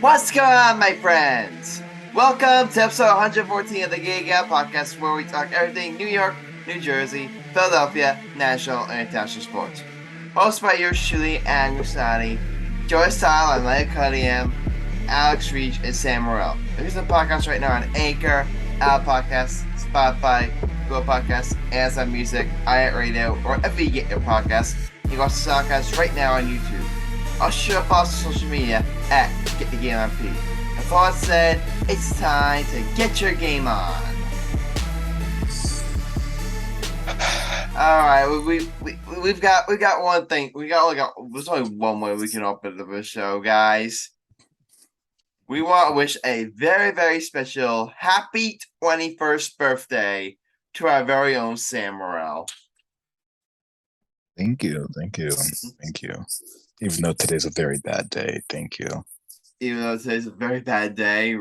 What's going on, my friends? Welcome to episode 114 of the Gig Out Podcast, where we talk everything New York, New Jersey, Philadelphia, national, and international sports. Hosted by yours truly, and Grassani, Joy Style, and Leia Cunningham, Alex Reich, and Sam Morell. There's a podcast right now on Anchor, Apple Podcasts, Spotify, Google Podcasts, Amazon Music, iHeartRadio, or wherever you get your podcasts. You can watch the podcast right now on YouTube. I'll show up on social media at Get the Game on P. With all that said, it's time to get your game on. All right, we've got one thing. There's only one way we can open the show, guys. We want to wish a very, very special happy 21st birthday to our very own Sam Morell. Thank you. Even though today's a very bad day, thank you. Even though today's a very bad day.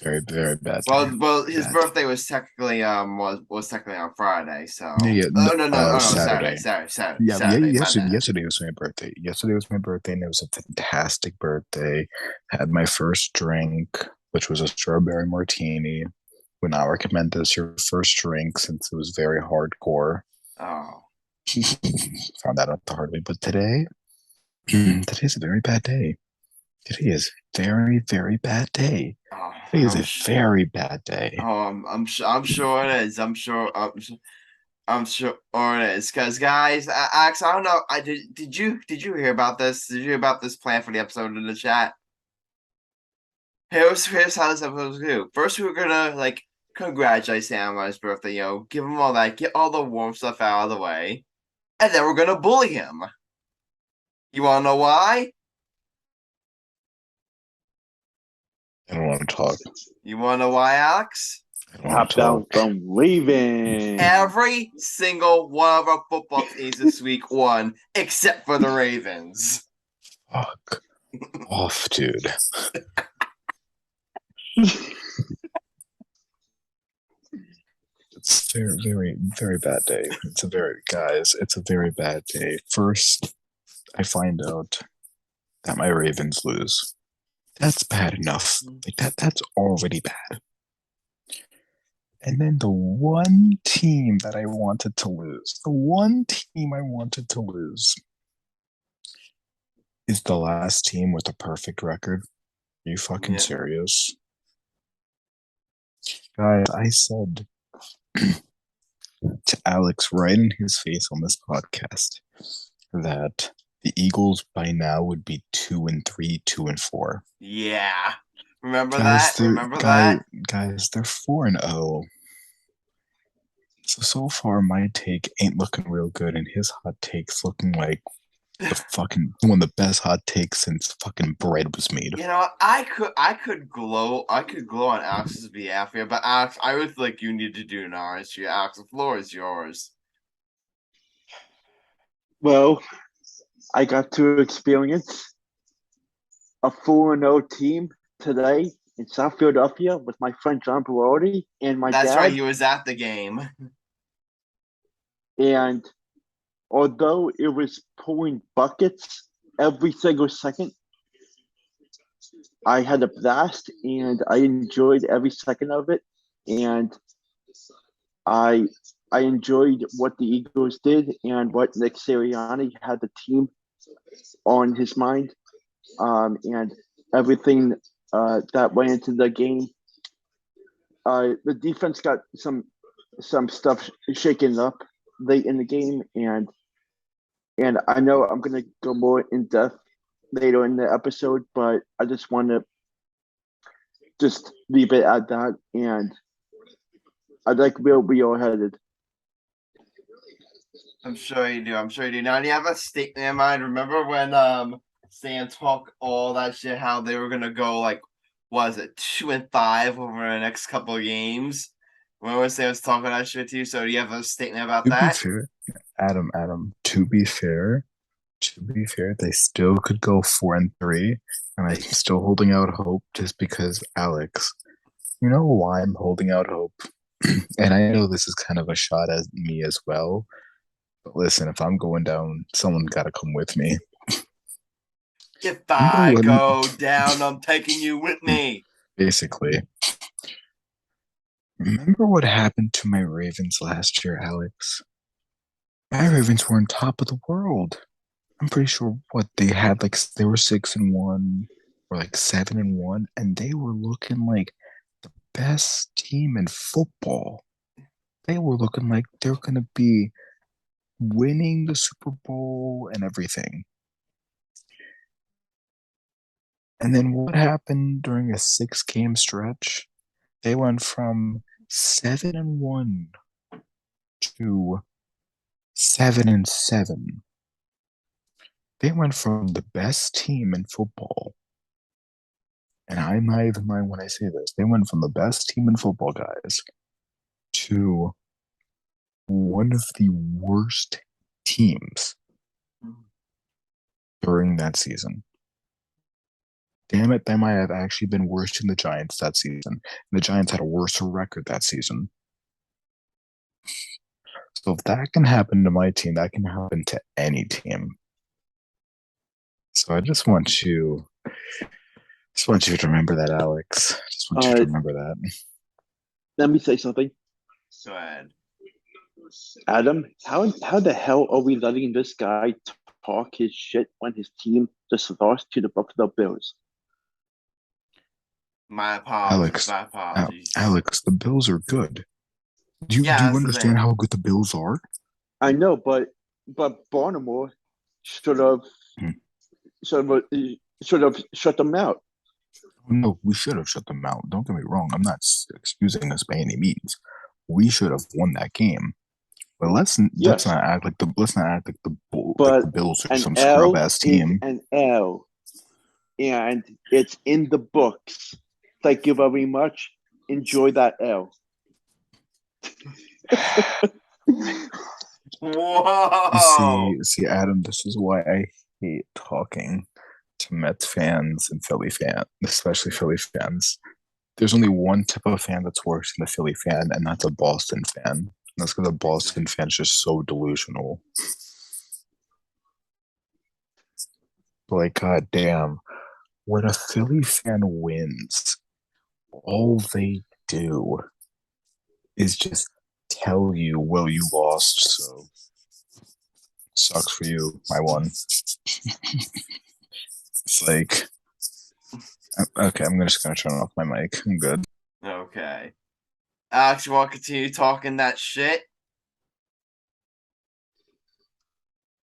Very, very bad. Well, his birthday was technically was technically on Friday, so Saturday. Saturday. Yesterday was my birthday. Yesterday was my birthday, and it was a fantastic birthday. Had my first drink, which was a strawberry martini. Would not recommend this your first drink since it was very hardcore. Oh. Found that out the hard way. But today's a very bad day. Today is very, very bad day. Today is a very bad day. Oh, I'm sure it is. I'm sure it is. Because guys, Alex, I don't know. Did you hear about this? Did you hear about this plan for the episode in the chat? Here's how this episode was going to do. First, we were gonna congratulate Sam on his birthday. Give him all that, get all the warm stuff out of the way, and then we're gonna bully him. You want to know why? I don't want to talk. You want to know why, Alex? Top down from leaving. Every single one of our football teams this week won, except for the Ravens. Fuck off, dude. It's a very, very, very bad day. It's a very bad day. First, I find out that my Ravens lose. That's bad enough. That's already bad. And then the one team that I wanted to lose, is the last team with a perfect record. Are you fucking serious? Guys, I said to Alex right in his face on this podcast that the Eagles by now would be 2-3, 2-4. Yeah. Remember that? Guys, they're 4-0. So far my take ain't looking real good, and his hot take's looking like the fucking one of the best hot takes since fucking bread was made. I could glow on Alex's behalf here, but Alex, I would like you need to do an honest here. Alex, the floor is yours. Well, I got to experience a 4-0 team today in South Philadelphia with my friend John Berardi and my dad. That's right, he was at the game. And although it was pulling buckets every single second, I had a blast and I enjoyed every second of it. And I enjoyed what the Eagles did and what Nick Sirianni had the team on his mind, and everything that went into the game. The defense got some stuff shaken up late in the game, and I know I'm going to go more in depth later in the episode, but I just want to just leave it at that, and I like where we are headed. I'm sure you do. Now, do you have a statement in mind? Remember when Sam talked all that shit, how they were gonna go 2-5 over the next couple of games? Remember Sam was talking that shit to you? So do you have a statement about that? To be fair, Adam. To be fair, they still could go 4-3, and I'm still holding out hope just because Alex. You know why I'm holding out hope? And I know this is kind of a shot at me as well. But listen, if I'm going down, someone got to come with me. If I go down, I'm taking you with me. Basically. Remember what happened to my Ravens last year, Alex? My Ravens were on top of the world. I'm pretty sure what they had, like, they were 6-1 or like 7-1, and they were looking like the best team in football. They were looking like they're going to be winning the Super Bowl and everything. And then what happened during a 6-game stretch? They went from 7-1 to 7-7. They went from the best team in football, and I'm not even lying when I say this. They went from the best team in football, guys, to one of the worst teams during that season. Damn it, they might have actually been worse than the Giants that season. The Giants had a worse record that season. So if that can happen to my team, that can happen to any team. So I just want you to remember that, Alex. I just want you to remember that. Let me say something. Go ahead. Adam, how the hell are we letting this guy talk his shit when his team just lost to the Buffalo Bills? My apologies. Alex, the Bills are good. Do you understand how good the Bills are? I know, but Baltimore should have shut them out. No, we should have shut them out. Don't get me wrong. I'm not excusing us by any means. We should have won that game. But let's not act like the Bills are some scrub ass team. An L, and it's in the books. Thank you very much. Enjoy that L. Whoa! See, Adam, this is why I hate talking to Mets fans and Philly fans, especially Philly fans. There's only one type of fan that's worse than a Philly fan, and that's a Boston fan. And that's because a Boston fan is just so delusional. Like, goddamn, when a Philly fan wins, all they do is just tell you, well, you lost, so sucks for you. I won. It's like, okay, I'm just gonna turn off my mic. I'm good. Okay. Alex, you want to continue talking that shit?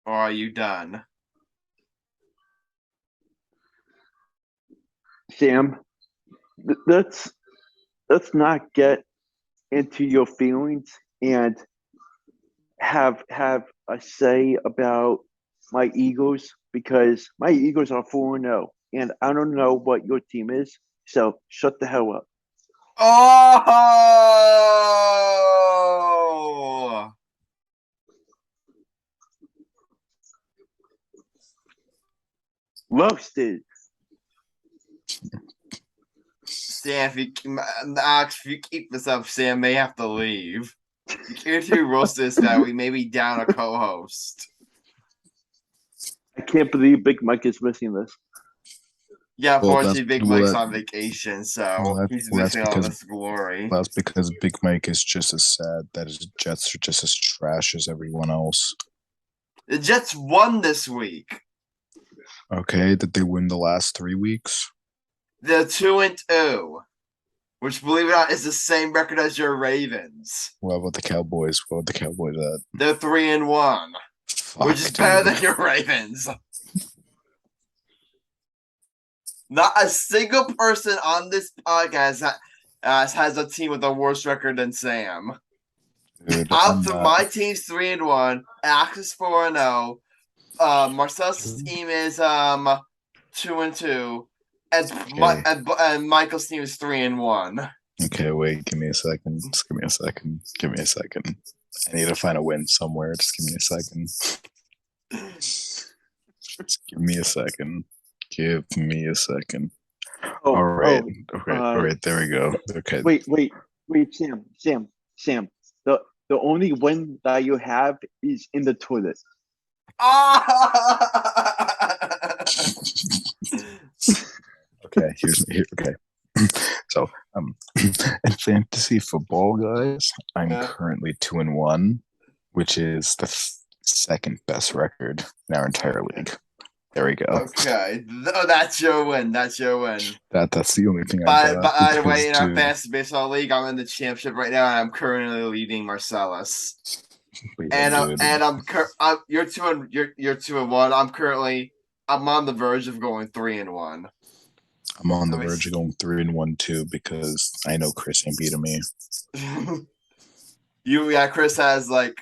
Or are you done? Sam, let's not get into your feelings and have a say about my Eagles, because my Eagles are 4-0, and I don't know what your team is, so shut the hell up. Oh! Roasted. Sam, Alex, if you keep this up, Sam may have to leave. If you're too roasted this guy, we may be down a co-host. I can't believe Big Mike is missing this. Yeah, unfortunately, Big Mike's on vacation, so he's missing all this glory. That's because Big Mike is just as sad that his Jets are just as trash as everyone else. The Jets won this week. Okay, did they win the last 3 weeks? They're 2-2, which, believe it or not, is the same record as your Ravens. What about the Cowboys? What about the Cowboys at? They're 3-1, which is better than your Ravens. Not a single person on this podcast has a team with a worse record than Sam. Dude, my team's 3-1. Axe is 4-0. Marcellus' team is 2-2. And Michael's team is 3-1. Okay, wait. Give me a second. Just give me a second. Give me a second. I need to find a win somewhere. Just give me a second. Just give me a second. Give me a second. All right. All right. There we go. Okay. Wait, Sam. The only win that you have is in the toilet. Okay, okay. So, in fantasy football, guys, I'm currently 2-1, which is the second best record in our entire league. There we go. Okay, that's your win. That's your win. That's the only thing I got. By the way, in our fantasy baseball league, I'm in the championship right now, and I'm currently leading Marcellus. You're 2-1. I'm on the verge of going 3-1. I'm on the verge of going 3-1 too because I know Chris ain't beating me. Chris has like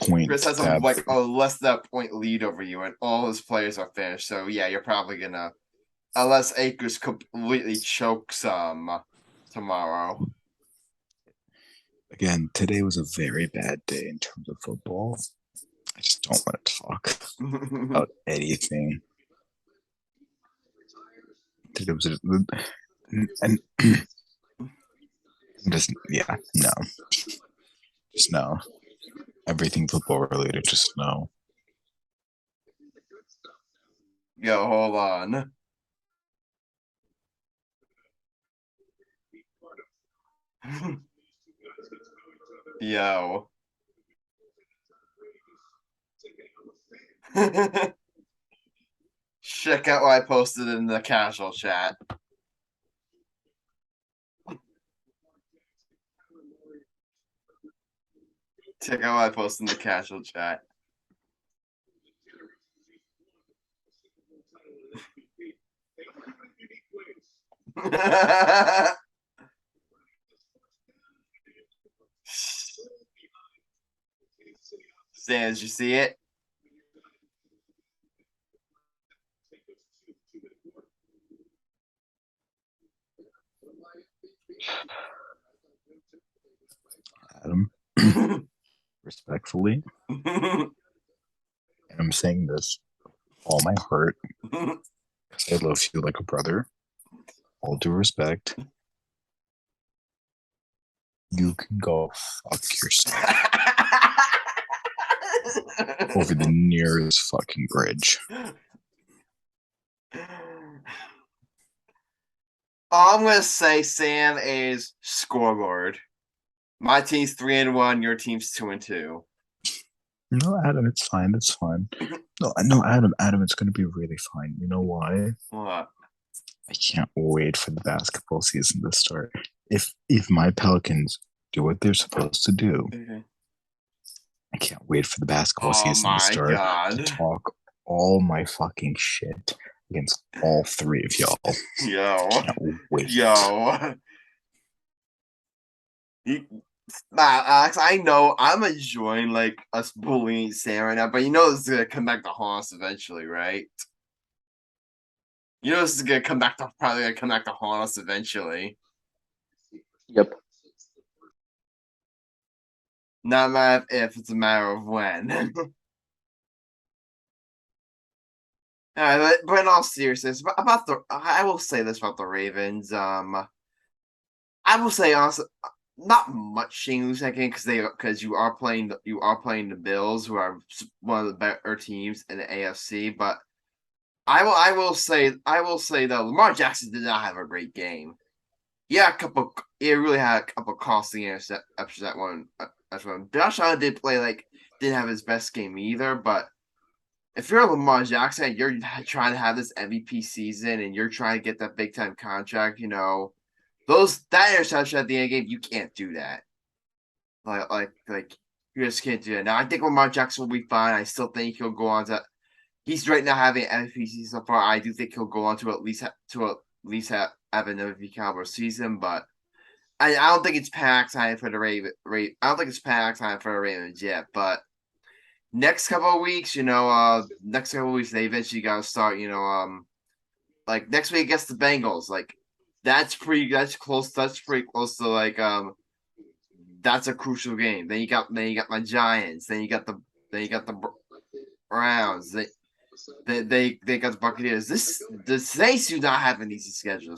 Chris has a less than a point lead over you, and all his players are finished. So yeah, you're probably gonna, unless Akers completely chokes tomorrow. Again, today was a very bad day in terms of football. I just don't want to talk about anything. Today was and just no. Just no. Everything football related, just no. Yo, hold on. Yo. Check out what I posted in the casual chat. Check out what I posted in the casual chat. Stan, did you see it? Adam, respectfully, and I'm saying this with all my heart because I love you like a brother. All due respect, you can go fuck yourself over the nearest fucking bridge. All I'm gonna say, Sam, is scoreboard. My team's 3-1. Your team's 2-2. No, Adam, it's fine. It's fine. No, Adam, it's gonna be really fine. You know why? What? I can't wait for the basketball season to start. If my Pelicans do what they're supposed to do, I can't wait for the basketball season to start to talk all my fucking shit against all three of y'all. Yo. Can't wait. Yo. Alex, I know I'm enjoying like us bullying Sam right now, but you know this is gonna come back to haunt us eventually, right? You know this is probably gonna come back to haunt us eventually. Yep. Not a matter of if, it's a matter of when. All right, but in all seriousness, I will say this about the Ravens. I will say honestly, not much change that game because you are playing the Bills, who are one of the better teams in the AFC. But I will say though, Lamar Jackson did not have a great game. Yeah, it really had a couple costly interceptions that one. That's one. Josh Allen didn't have his best game either, but if you're Lamar Jackson, you're trying to have this MVP season and you're trying to get that big time contract, you know, that interception at the end of the game, you can't do that. Like you just can't do that. Now I think Lamar Jackson will be fine. I still think he'll go on to. He's right now having an MVP season so far. I do think he'll go on to at least have an MVP caliber season, but I don't think it's panic time for the Ravens. I don't think it's panic time for the Ravens yet, but. Next couple of weeks, they eventually got to start, like next week against the Bengals. Like that's pretty close to like that's a crucial game. Then you got my Giants. Then you got the Browns. They got the Buccaneers. The Saints do not have an easy schedule.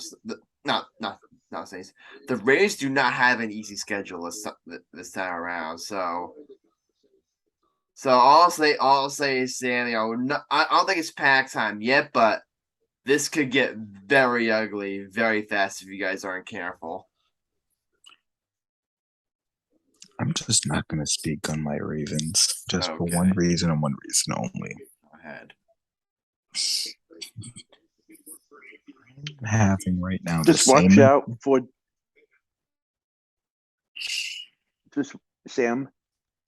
Not Saints. The Raiders do not have an easy schedule this time around. So all I'll say is, Sam, I don't think it's pack time yet, but this could get very ugly very fast if you guys aren't careful. I'm just not going to speak on my Ravens just for Okay. one reason and one reason only. Go ahead. I'm having right now Just the watch same. out for. Just Sam.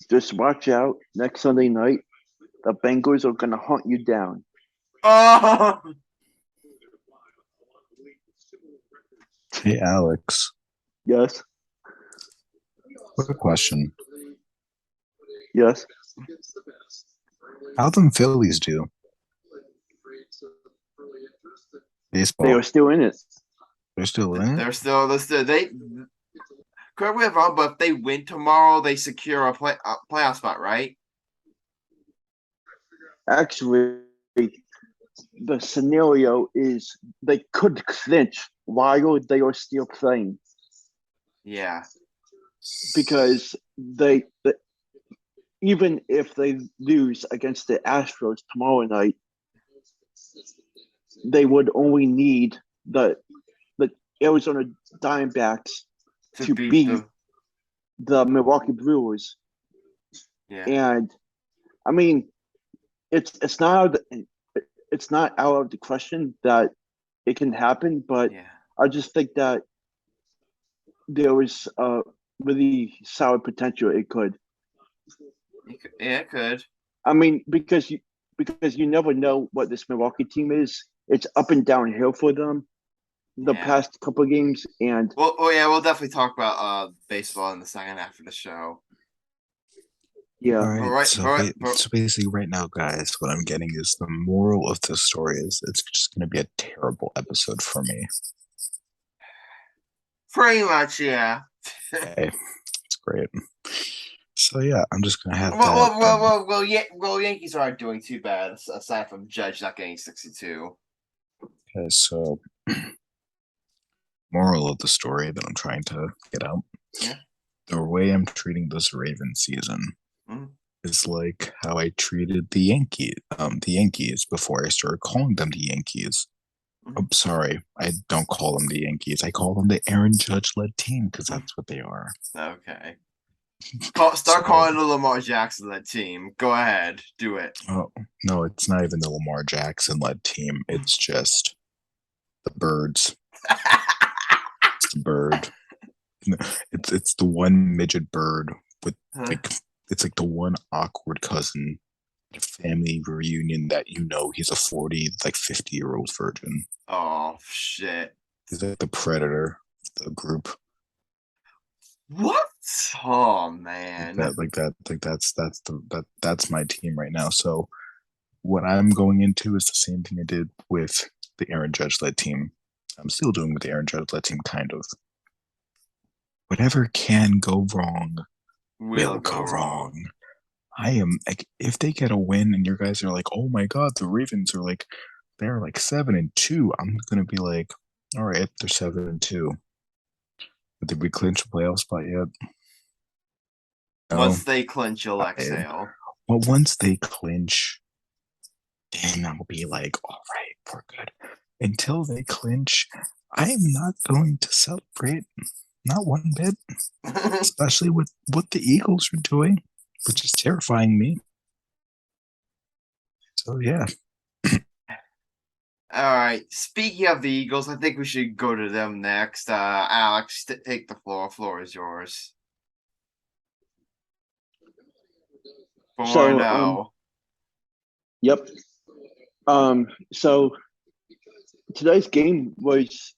Just watch out. Next Sunday night, the Bengals are gonna hunt you down. Oh, Hey, Alex. Yes. Quick question. Yes. How them Phillies do? Baseball. They are still in it. They're still in it? they're still they. Correct me if I'm wrong, but if they win tomorrow, they secure a playoff spot, right? Actually, the scenario is they could clinch while they are still playing Yeah. because even if they lose against the Astros tomorrow night, they would only need the Arizona Diamondbacks to beat the Milwaukee Brewers. Yeah. And I mean, it's not out of the question that it can happen, but Yeah. I just think that there is really solid potential it could. Yeah, it could. I mean, because you never know what this Milwaukee team is. It's up and downhill for them the past couple of games, and well, we'll definitely talk about baseball in the second half of the show. yeah. All right. So basically, right now, guys, what I'm getting is the moral of the story is it's just going to be a terrible episode for me. Pretty much, yeah. Okay, it's great. So yeah, I'm just gonna have Well, Yankees aren't doing too bad aside from Judge not getting 62. Okay, so moral of the story that I'm trying to get out. Yeah. The way I'm treating this Raven season is like how I treated the Yankees before I started calling them the Yankees. I'm sorry, I don't call them the Yankees. I call them the Aaron Judge-led team because that's what they are. Okay. Start calling the Lamar Jackson-led team. Go ahead, do it. Oh no, it's not even the Lamar Jackson-led team. It's just the Birds. It's the bird. It's the one midget bird with it's like the one awkward cousin family reunion that he's a 50-year-old virgin. Oh shit. He's like the predator of the group. What? Oh man. That's my team right now. So what I'm going into is the same thing I did with the Aaron Judge-led team. I'm still doing with the Aaron Judge-led team, kind of. Whatever can go wrong will go wrong. I am like, if they get a win and you guys are like, oh my god, the Ravens are like, they're like 7-2. I'm gonna be like, all right, they're 7-2. But did we clinch a playoff spot yet? No. Once they clinch, you'll exhale. Well, once they clinch, then I'll be like, all right, we're good. Until they clinch, I am not going to celebrate. Not one bit. Especially with what the Eagles are doing, which is terrifying me. So, yeah. All right. Speaking of the Eagles, I think we should go to them next. Alex, take the floor. Floor is yours. Yep. So today's game was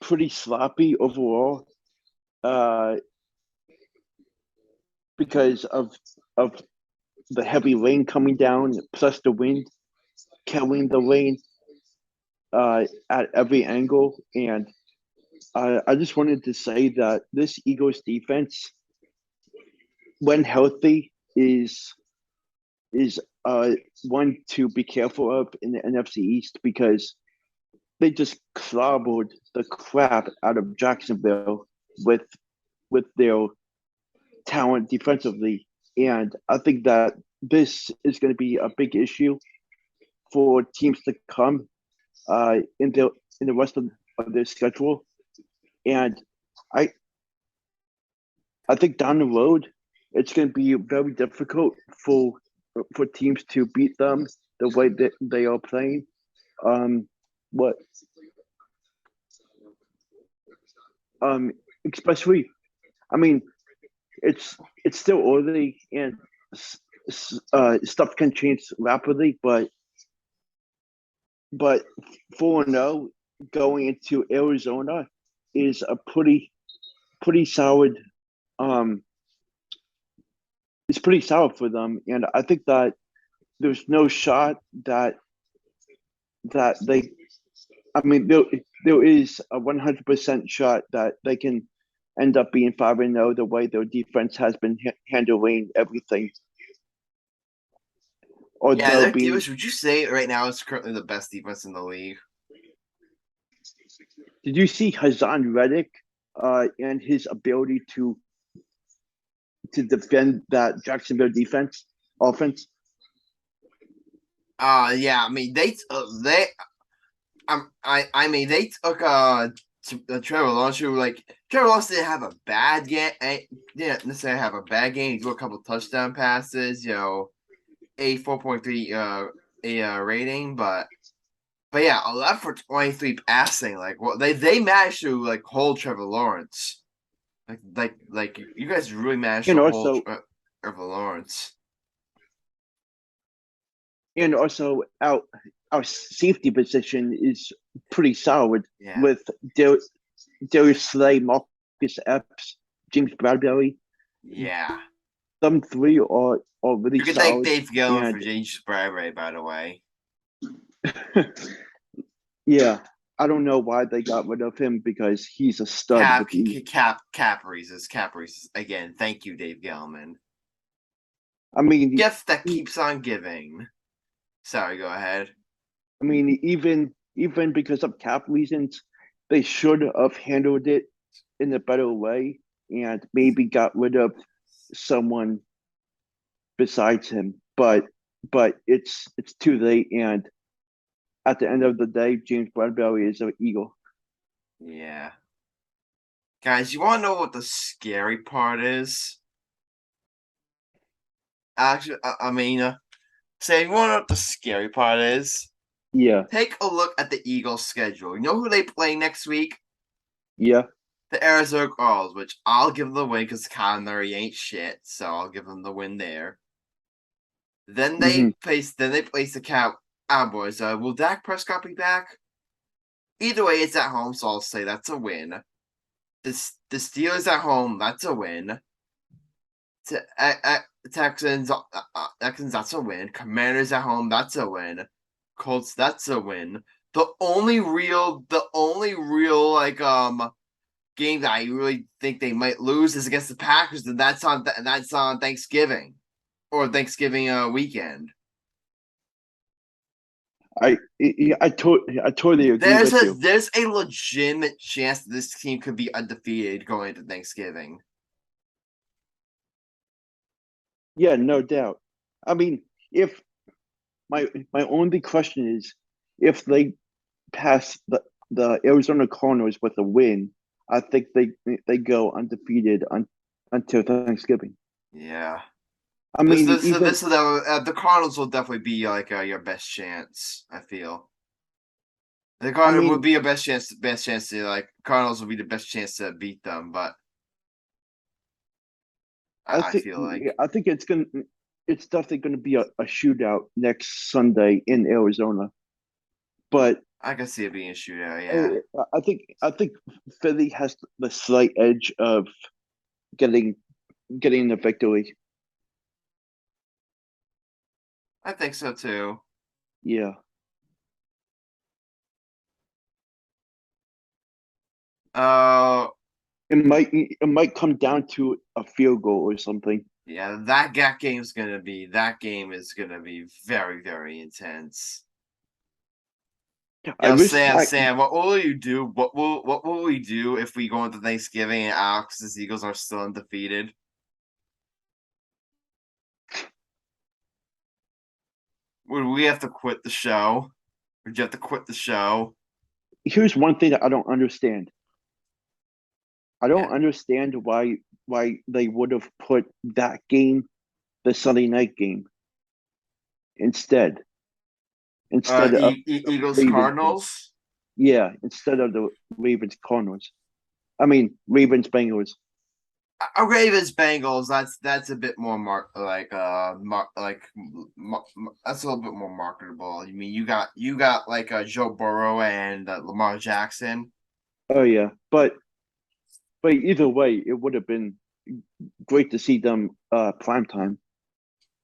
pretty sloppy overall, because of the heavy rain coming down, plus the wind killing the rain at every angle. And I just wanted to say that this Eagles defense, when healthy, is one to be careful of in the NFC East, because they just clobbered the crap out of Jacksonville with their talent defensively. And I think that this is going to be a big issue for teams to come in the rest of their schedule, and I I think down the road it's going to be very difficult for teams to beat them the way that they are playing. What um especially, I mean, it's still early and stuff can change rapidly, but 4-0 going into Arizona is a pretty solid um it's pretty solid for them, and I think that there's no shot that they, I mean, there is a 100% shot that they can end up being 5-0 the way their defense has been handling everything. Or Yeah, they'll their be. defense, would you say right now is currently the best defense in the league? Did you see Hassan Reddick and his ability to defend that Jacksonville offense? Yeah, I mean they took Trevor Lawrence, who, like, Trevor Lawrence didn't have a bad game. Didn't necessarily have a bad game. He threw a couple touchdown passes, a 4.3 rating, but yeah, 11 for 23 passing. Like, well, they managed to, like, hold Trevor Lawrence. Like you guys really managed to hold Trevor Lawrence. And also our safety position is pretty solid, with Darius Slay, Marcus Epps, James Bradbury. Yeah. Some three are really solid. You can thank Dave Gillen for James Bradbury, by the way. Yeah. I don't know why they got rid of him, because he's a stud. Cap reasons. Again, thank you, Dave Gelman. I mean, gift that keeps on giving. Sorry, go ahead. I mean, even because of cap reasons, they should have handled it in a better way and maybe got rid of someone besides him. But it's too late, and at the end of the day, James Bradbury is an Eagle. Yeah. Guys, you want to know what the scary part is? Actually, I mean, say you want to know what the scary part is? Yeah. Take a look at the Eagles' schedule. You know who they play next week? Yeah. The Arizona Cardinals, which I'll give them the win because Kyler Murray ain't shit, so I'll give them the win there. Then they place the Cowboys. Will Dak Prescott be back? Either way, it's at home, so I'll say that's a win. The Steelers at home, that's a win. Texans, that's a win. Commanders at home, that's a win. Colts, that's a win. The only real game that I really think they might lose is against the Packers, and that's on Thanksgiving or Thanksgiving weekend. I totally agree with you. There's a legitimate chance that this team could be undefeated going into Thanksgiving. Yeah, no doubt. I mean, if my only question is, if they pass the Arizona Cardinals with a win, I think they go undefeated until Thanksgiving. Yeah. I mean, the Cardinals will definitely be like your best chance. I feel the Cardinals would be your best chance. Cardinals would be the best chance to beat them, but I feel like I think it's definitely gonna be a shootout next Sunday in Arizona. But I can see it being a shootout. Yeah, I think Philly has the slight edge of getting the victory. I think so too. Yeah. It might come down to a field goal or something. Yeah, that game is gonna be very, very intense. Sam, what will you do? What will we do if we go into Thanksgiving and Alex's Eagles are still undefeated? Would we have to quit the show? Would you have to quit the show? Here's one thing that I don't understand. I don't Yeah. understand why they would have put that game, the Sunday night game, instead of Eagles Ravens game. Cardinals. Yeah, instead of the Ravens Cardinals. I mean Ravens Bengals. Ravens Bengals. That's a bit more that's a little bit more marketable. I mean, you got like Joe Burrow and Lamar Jackson. Oh yeah, but either way, it would have been great to see them prime time.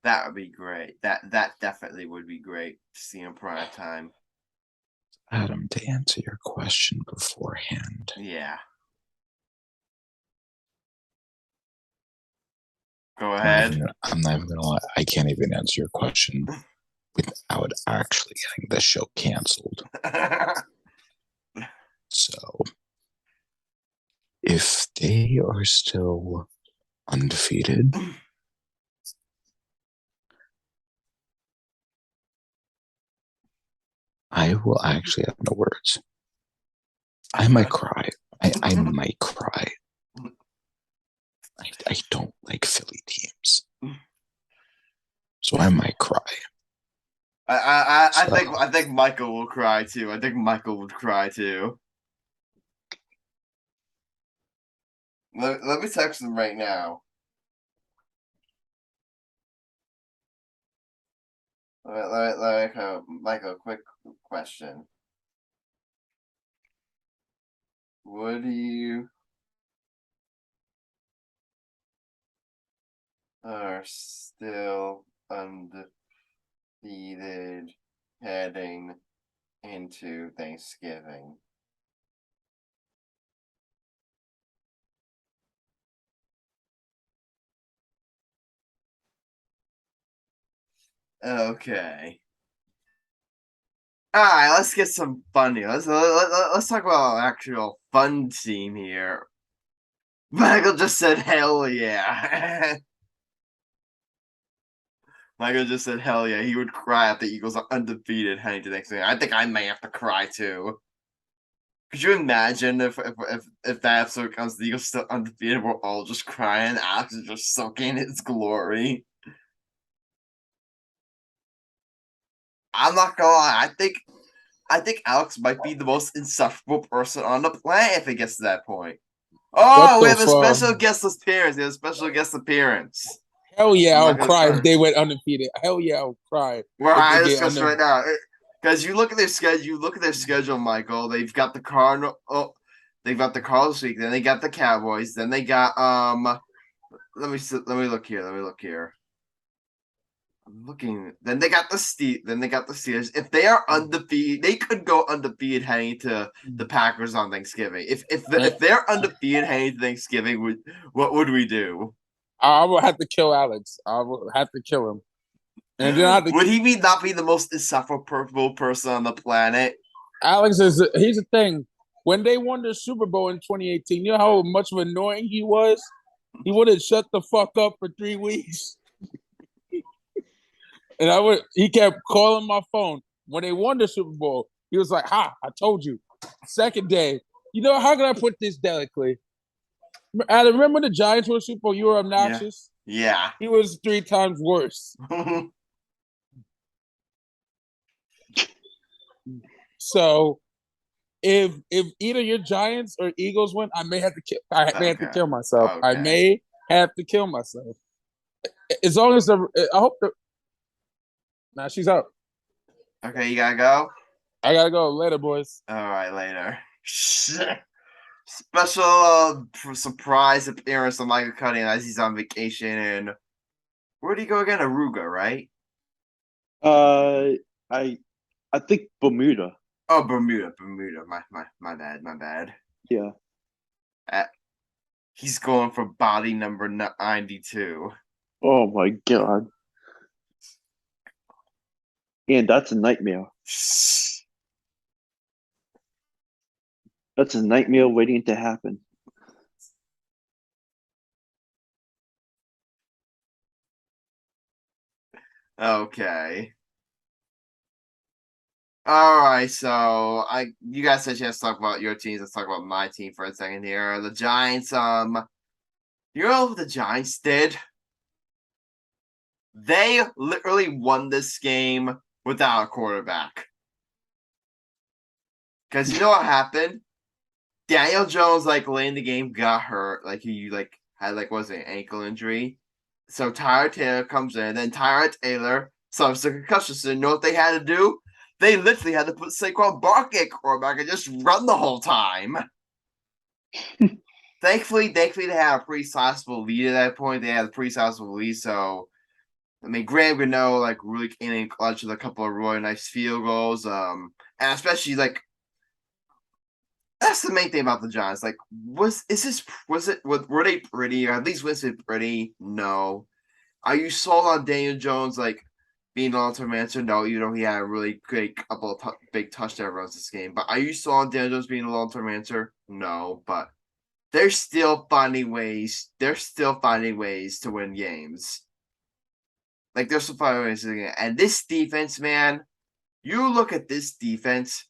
That would be great. That definitely would be great to see in prime time. Adam, to answer your question beforehand, Yeah. Go ahead. I'm not even gonna lie. I can't even answer your question without actually getting the show canceled. So, if they are still undefeated, I will actually have no words. I might cry. I might cry. I don't like Philly teams, so I might cry. I think Michael will cry too. I think Michael would cry too. Let me text him right now. Like a quick question. Would you are still undefeated heading into Thanksgiving? Okay. All right, let's get some fun here. Let's talk about an actual fun team here. Michael just said, "Hell yeah!" Michael just said, "Hell yeah!" He would cry if the Eagles are undefeated heading to next game. I think I may have to cry too. Could you imagine if that episode comes, the Eagles still undefeated, we're all just crying, Alex is just soaking its glory. I'm not gonna lie, I think Alex might be the most insufferable person on the planet if it gets to that point. Oh, we have a special guest appearance. We have a special guest appearance. Hell yeah, I'll cry if they went undefeated. Hell yeah, I'll cry. We're high discuss right now. Because you look at their schedule, Michael. They've got the Cardinal. Oh, they've got the Cardinals week. Then they got the Cowboys. Then they got Let me look here. I'm looking. Then they got the Steelers. If they are undefeated, they could go undefeated heading to the Packers on Thanksgiving. If they're undefeated heading to Thanksgiving, what would we do? I will have to kill Alex. I will have to kill him. And then would he not be the most insufferable person on the planet? Alex here's the thing. When they won the Super Bowl in 2018, you know how much of annoying he was? He would have shut the fuck up for 3 weeks. And he kept calling my phone. When they won the Super Bowl, he was like, I told you. Second day, how can I put this delicately? Adam, remember the Giants won the Super Bowl? You were obnoxious? Yeah. He was 3 times worse. So if either your Giants or Eagles win, I may have to kill myself. Okay. I may have to kill myself. As long as I hope Nah, she's out. Okay, you gotta go? I gotta go. Later, boys. All right, later. Special surprise appearance of Michael Cunningham as he's on vacation. And where did he go again? Aruga, right? I think Bermuda. Oh, Bermuda. My bad. Yeah. He's going for body number 92. Oh my god. And that's a nightmare. That's a nightmare waiting to happen. Okay. All right, so you guys said you have to talk about your teams. Let's talk about my team for a second here. The Giants. You know what the Giants did? They literally won this game without a quarterback. Because you know what happened? Daniel Jones, late in the game, got hurt. He had was it, an ankle injury. So Tyrod Taylor comes in, then Tyrod Taylor suffers the concussion. So you know what they had to do? They literally had to put Saquon Barkley at quarterback and just run the whole time. Thankfully, they had a pretty sizable lead at that point. They had a pretty sizable lead, so Graham Gano really came in clutch with a couple of really nice field goals. And especially that's the main thing about the Giants. Were they pretty, or at least was it pretty? No. Are you sold on Daniel Jones being the long-term answer? No, even though he had a really great couple of big touchdown runs this game. But are you sold on Daniel Jones being the long-term answer? No, but they're still finding ways. They're still finding ways to win games. They're still finding ways to win. And this defense, man, you look at this defense,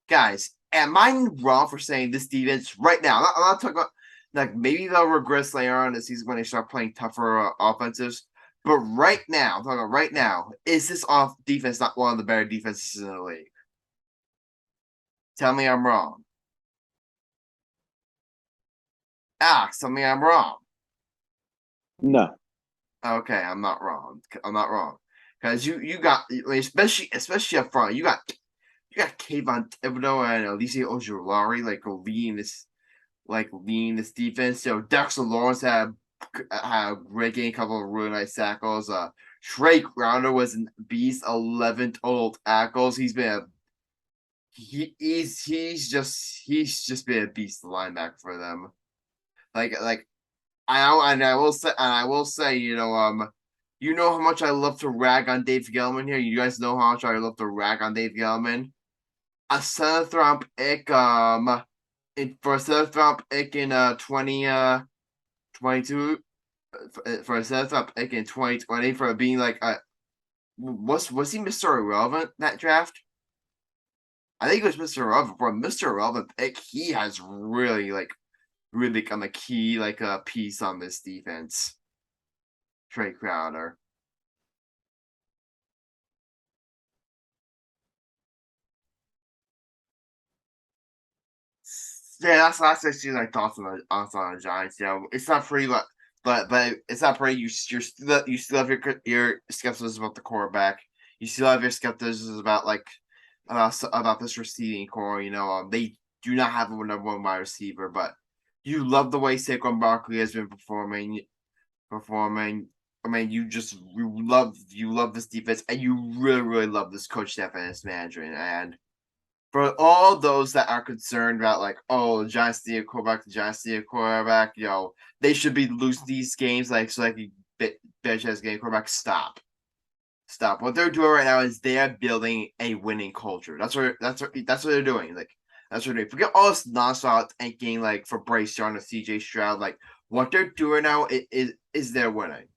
guys. Am I wrong for saying this defense right now? I'm not talking about maybe they'll regress later on in the season when they start playing tougher offenses. But right now, I'm talking about right now, is this off defense not one of the better defenses in the league? Tell me I'm wrong. Alex, tell me I'm wrong. No. Okay, I'm not wrong. I'm not wrong. Because you got especially up front, you got Kayvon Thibodeau and Alicia Ojulari leading this defense. So Dexter Lawrence had a great game, couple of really nice tackles. Trey Grounder was a beast, 11 total tackles. He's just been a beast linebacker for them. I will say, you know how much I love to rag on Dave Gettleman here. You guys know how much I love to rag on Dave Gettleman. A seventh round pick, for a seventh round pick in 2022, for a seventh round pick in 2020 for being was he Mr. Irrelevant that draft? I think it was Mr. Irrelevant. For a Mr. Irrelevant pick, he has really become a key piece on this defense. Trey Crowder. Yeah, that's actually thoughts on the Giants. It's not pretty, but it's not pretty. You still have your skepticism about the quarterback. You still have your skepticism about about this receiving core. They do not have a number one wide receiver, but you love the way Saquon Barkley has been performing. You love this defense, and you really, really love this coach staff and this management. And for all those that are concerned about the Giants need a quarterback, they should be losing these games so Verge has game quarterback. Stop. What they're doing right now is they are building a winning culture. That's what they're doing. That's what they're doing. Forget all this nonstop thinking for Bryce Young and CJ Stroud. What they're doing now is they're winning.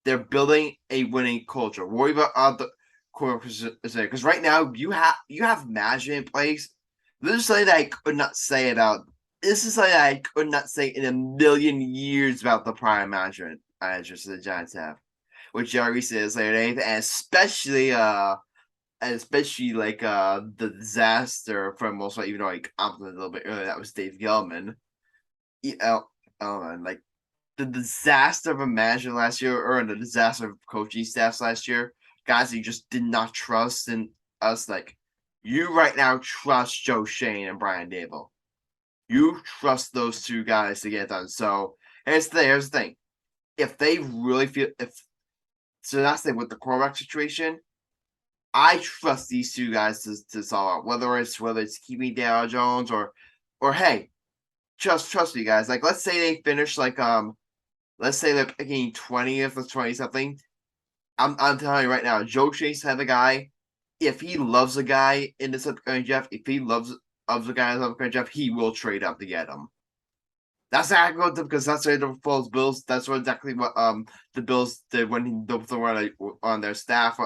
They're building a winning culture. Worry about the because right now you have management in place. This is something that I could not say about. This is something that I could not say in a million years about the prior management managers the Giants have, which Jerry says later, and especially the disaster for most part, even though I complimented a little bit earlier, that was Dave Gettleman. The disaster of a manager last year, or the disaster of coaching staffs last year. Guys you just did not trust in us. You right now trust Joe Shane and Brian Dable. You trust those two guys to get it done. So here's the thing. If they really feel so that's the thing with the quarterback situation, I trust these two guys to solve out. Whether it's keeping Daniel Jones or hey, just trust me guys. Let's say they finish let's say they're picking 20th or 20 something. I'm telling you right now, Joe Chase had the guy. If he loves a guy in this upcoming draft, if he loves the guy in the upcoming draft, he will trade up to get him. That's exactly what because that's what the Bills. That's exactly what the Bills did when they were on their staff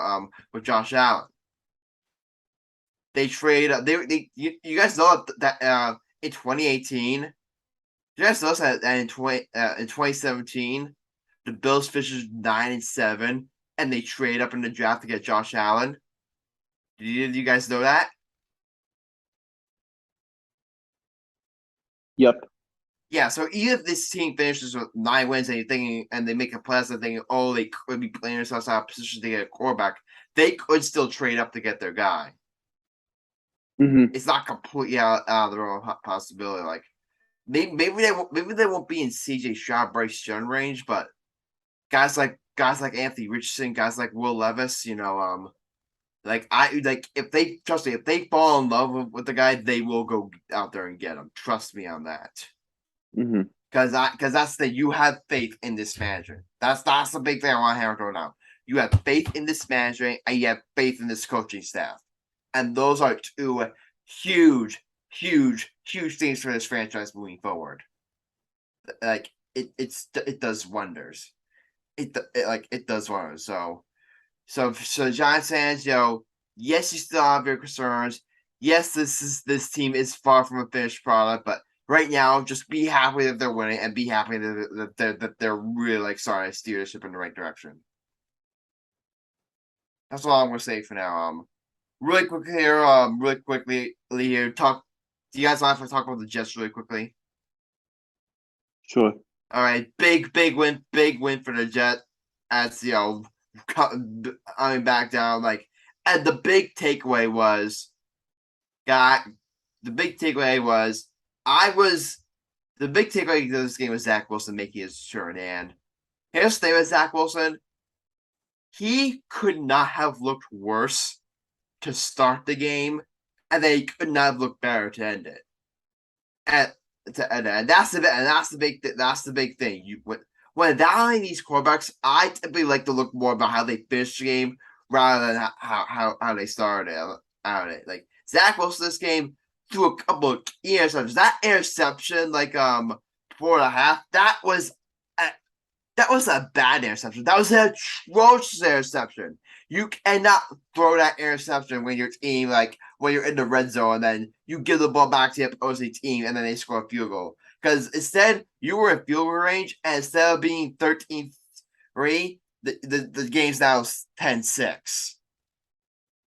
with Josh Allen. They trade. You guys know that in 2018, you guys know that in 2017, the Bills finished 9-7, and they trade up in the draft to get Josh Allen. Did you guys know that? Yep. Yeah, so even if this team finishes with 9 wins and they make a playoffs and thinking, oh, they could be playing themselves out of position to get a quarterback, they could still trade up to get their guy. Mm-hmm. It's not completely out of the realm of possibility. Like maybe they won't be in CJ Stroud, Bryce Young range, but guys like Anthony Richardson, guys like Will Levis, if they fall in love with the guy, they will go out there and get him. Trust me on that. Mm-hmm. Because that's the you have faith in this management. That's the big thing I want to hammer throw now. You have faith in this management and you have faith in this coaching staff, and those are two huge things for this franchise moving forward. Like it does wonders. It does wonders. So Giants fans, yes, you still have your concerns. Yes, this team is far from a finished product, but right now, just be happy that they're winning and be happy that they're really starting to steer the ship in the right direction. That's all I'm gonna say for now. Really quickly here, talk. Do you guys want to talk about the Jets really quickly? Sure. All right, big win for the Jets. As back down. And the big takeaway was, the big takeaway of this game was Zach Wilson making his turn. And here's the thing with Zach Wilson. He could not have looked worse to start the game, and then he could not have looked better to end it. And that's the big thing. When evaluating these quarterbacks, I typically like to look more about how they finished the game rather than how they started out it. Like Zach Wilson this game threw a couple of interceptions. That interception, 4.5, that was a bad interception. That was an atrocious interception. You cannot throw that interception when your team, when you're in the red zone, and then you give the ball back to the opposing team, and then they score a field goal. Because instead, you were in field goal range, and instead of being 13-3, the game's now 10-6.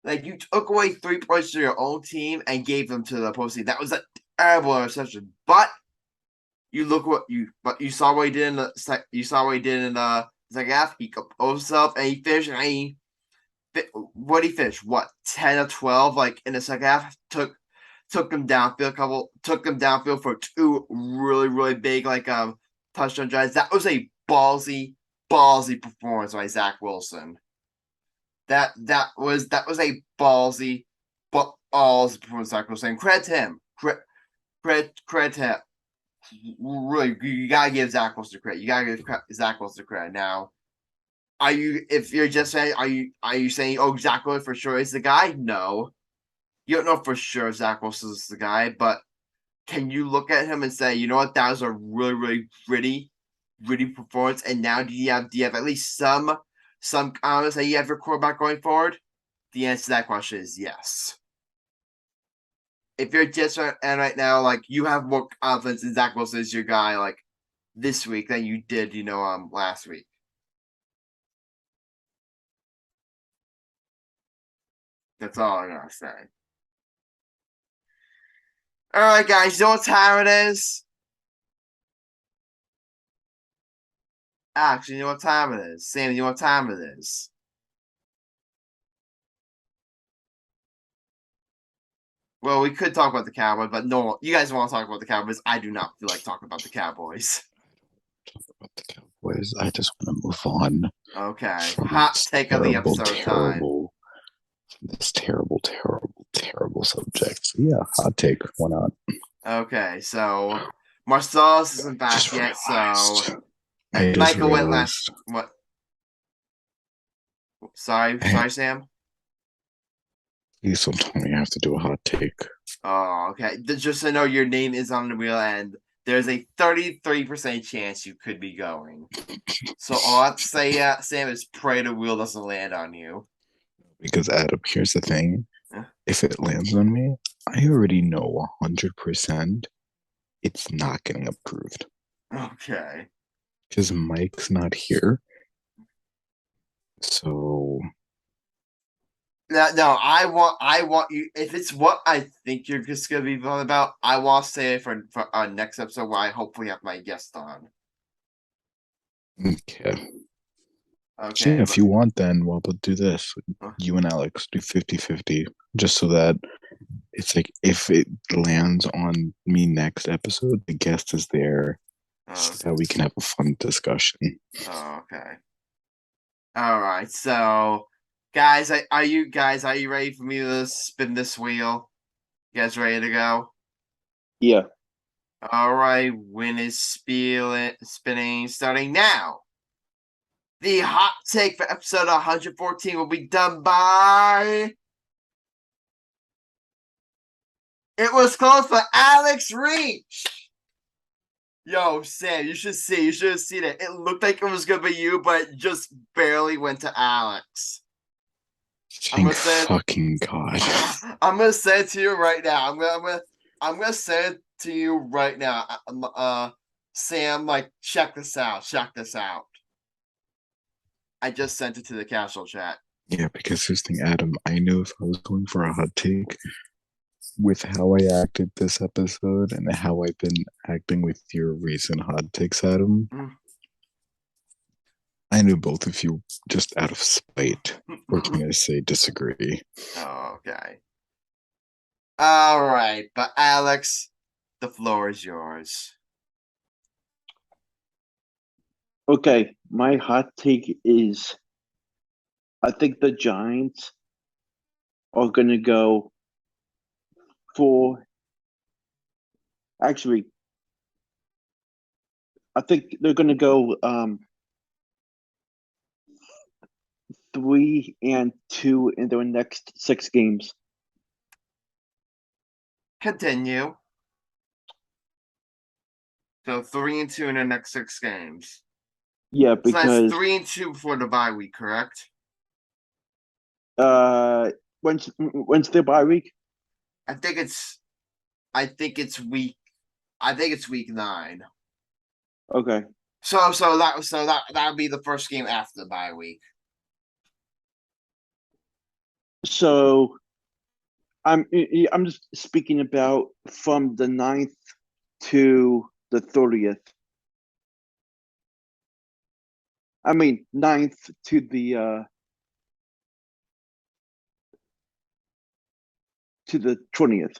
You took away 3 points to your own team and gave them to the opposing team. That was a terrible interception. But you saw what he did in the second half. He composed himself and he finished. And what he finished? 10 of 12? In the second half, took him downfield for 2 really big touchdown drives. That was a ballsy performance by Zach Wilson. That was a ballsy performance. Zach Wilson. Credit to him. Credit to him. Really, you gotta give Zach Wilson credit. You gotta give Zach Wilson credit. Now, if you're just saying, are you saying, oh, Zach Wilson for sure is the guy? No, you don't know for sure Zach Wilson is the guy, but can you look at him and say, you know what, that was a really gritty performance? And now do you have at least some confidence that you have your quarterback going forward? The answer to that question is yes. If you're Jets right now, you have more confidence in Zach Wilson as your guy, this week than you did, last week. That's all I'm gonna say. All right, guys, you know what time it is? Actually, you know what time it is? Sam, you know what time it is? Well, we could talk about the Cowboys, but no, you guys want to talk about the Cowboys. I do not feel like talking about the Cowboys. Talk about the Cowboys. I just want to move on. Okay. Hot take of the episode time. This terrible subject. So yeah, hot take. Why not? Okay, so Marcellus isn't back yet, so Michael went last. What? Sorry, Sam. Please don't tell me I have to do a hot take. Oh, okay. Just so know, your name is on the wheel, and there's a 33% chance you could be going. So all I have to say, Sam, is pray the wheel doesn't land on you. Because Adam, here's the thing: if it lands on me, I already know 100% it's not getting approved. Okay. Because Mike's not here. So No, I want you. If it's what I think you're just gonna be voting about, I want to say it for our next episode where I hopefully have my guest on. okay. Okay. Yeah, if you want, then we'll do this. You and Alex do 50-50, just so that it's like if it lands on me next episode, the guest is there, so that we can have a fun discussion. Okay. All right. So, guys, are you ready for me to spin this wheel? You guys ready to go? Yeah. All right. When is spinning starting now? The hot take for episode 114 will be done by. It was close for Alex Reich. Yo, Sam, you should have seen it. It looked like it was gonna be you, but it just barely went to Alex. Thank fucking God. I'm gonna say it to you right now. I'm gonna say it to you right now. Sam, like, check this out. I just sent it to the casual chat. Yeah, because here's the thing, Adam. I know if I was going for a hot take, with how I acted this episode and how I've been acting with your recent hot takes, Adam, I knew both of you just out of spite were going to say disagree. Okay. All right, but Alex, the floor is yours. Okay, my hot take is I think the Giants are going to go for. Actually, I think they're going to go 3-2 in their next 6 games. Continue. So 3-2 in the next 6 games. Yeah, because so that's 3-2 before the bye week, correct? When's their bye week? I think it's week 9. Okay. So that would be the first game after the bye week. So I'm just speaking about from the 9th to the 30th. I mean 9th to the 20th.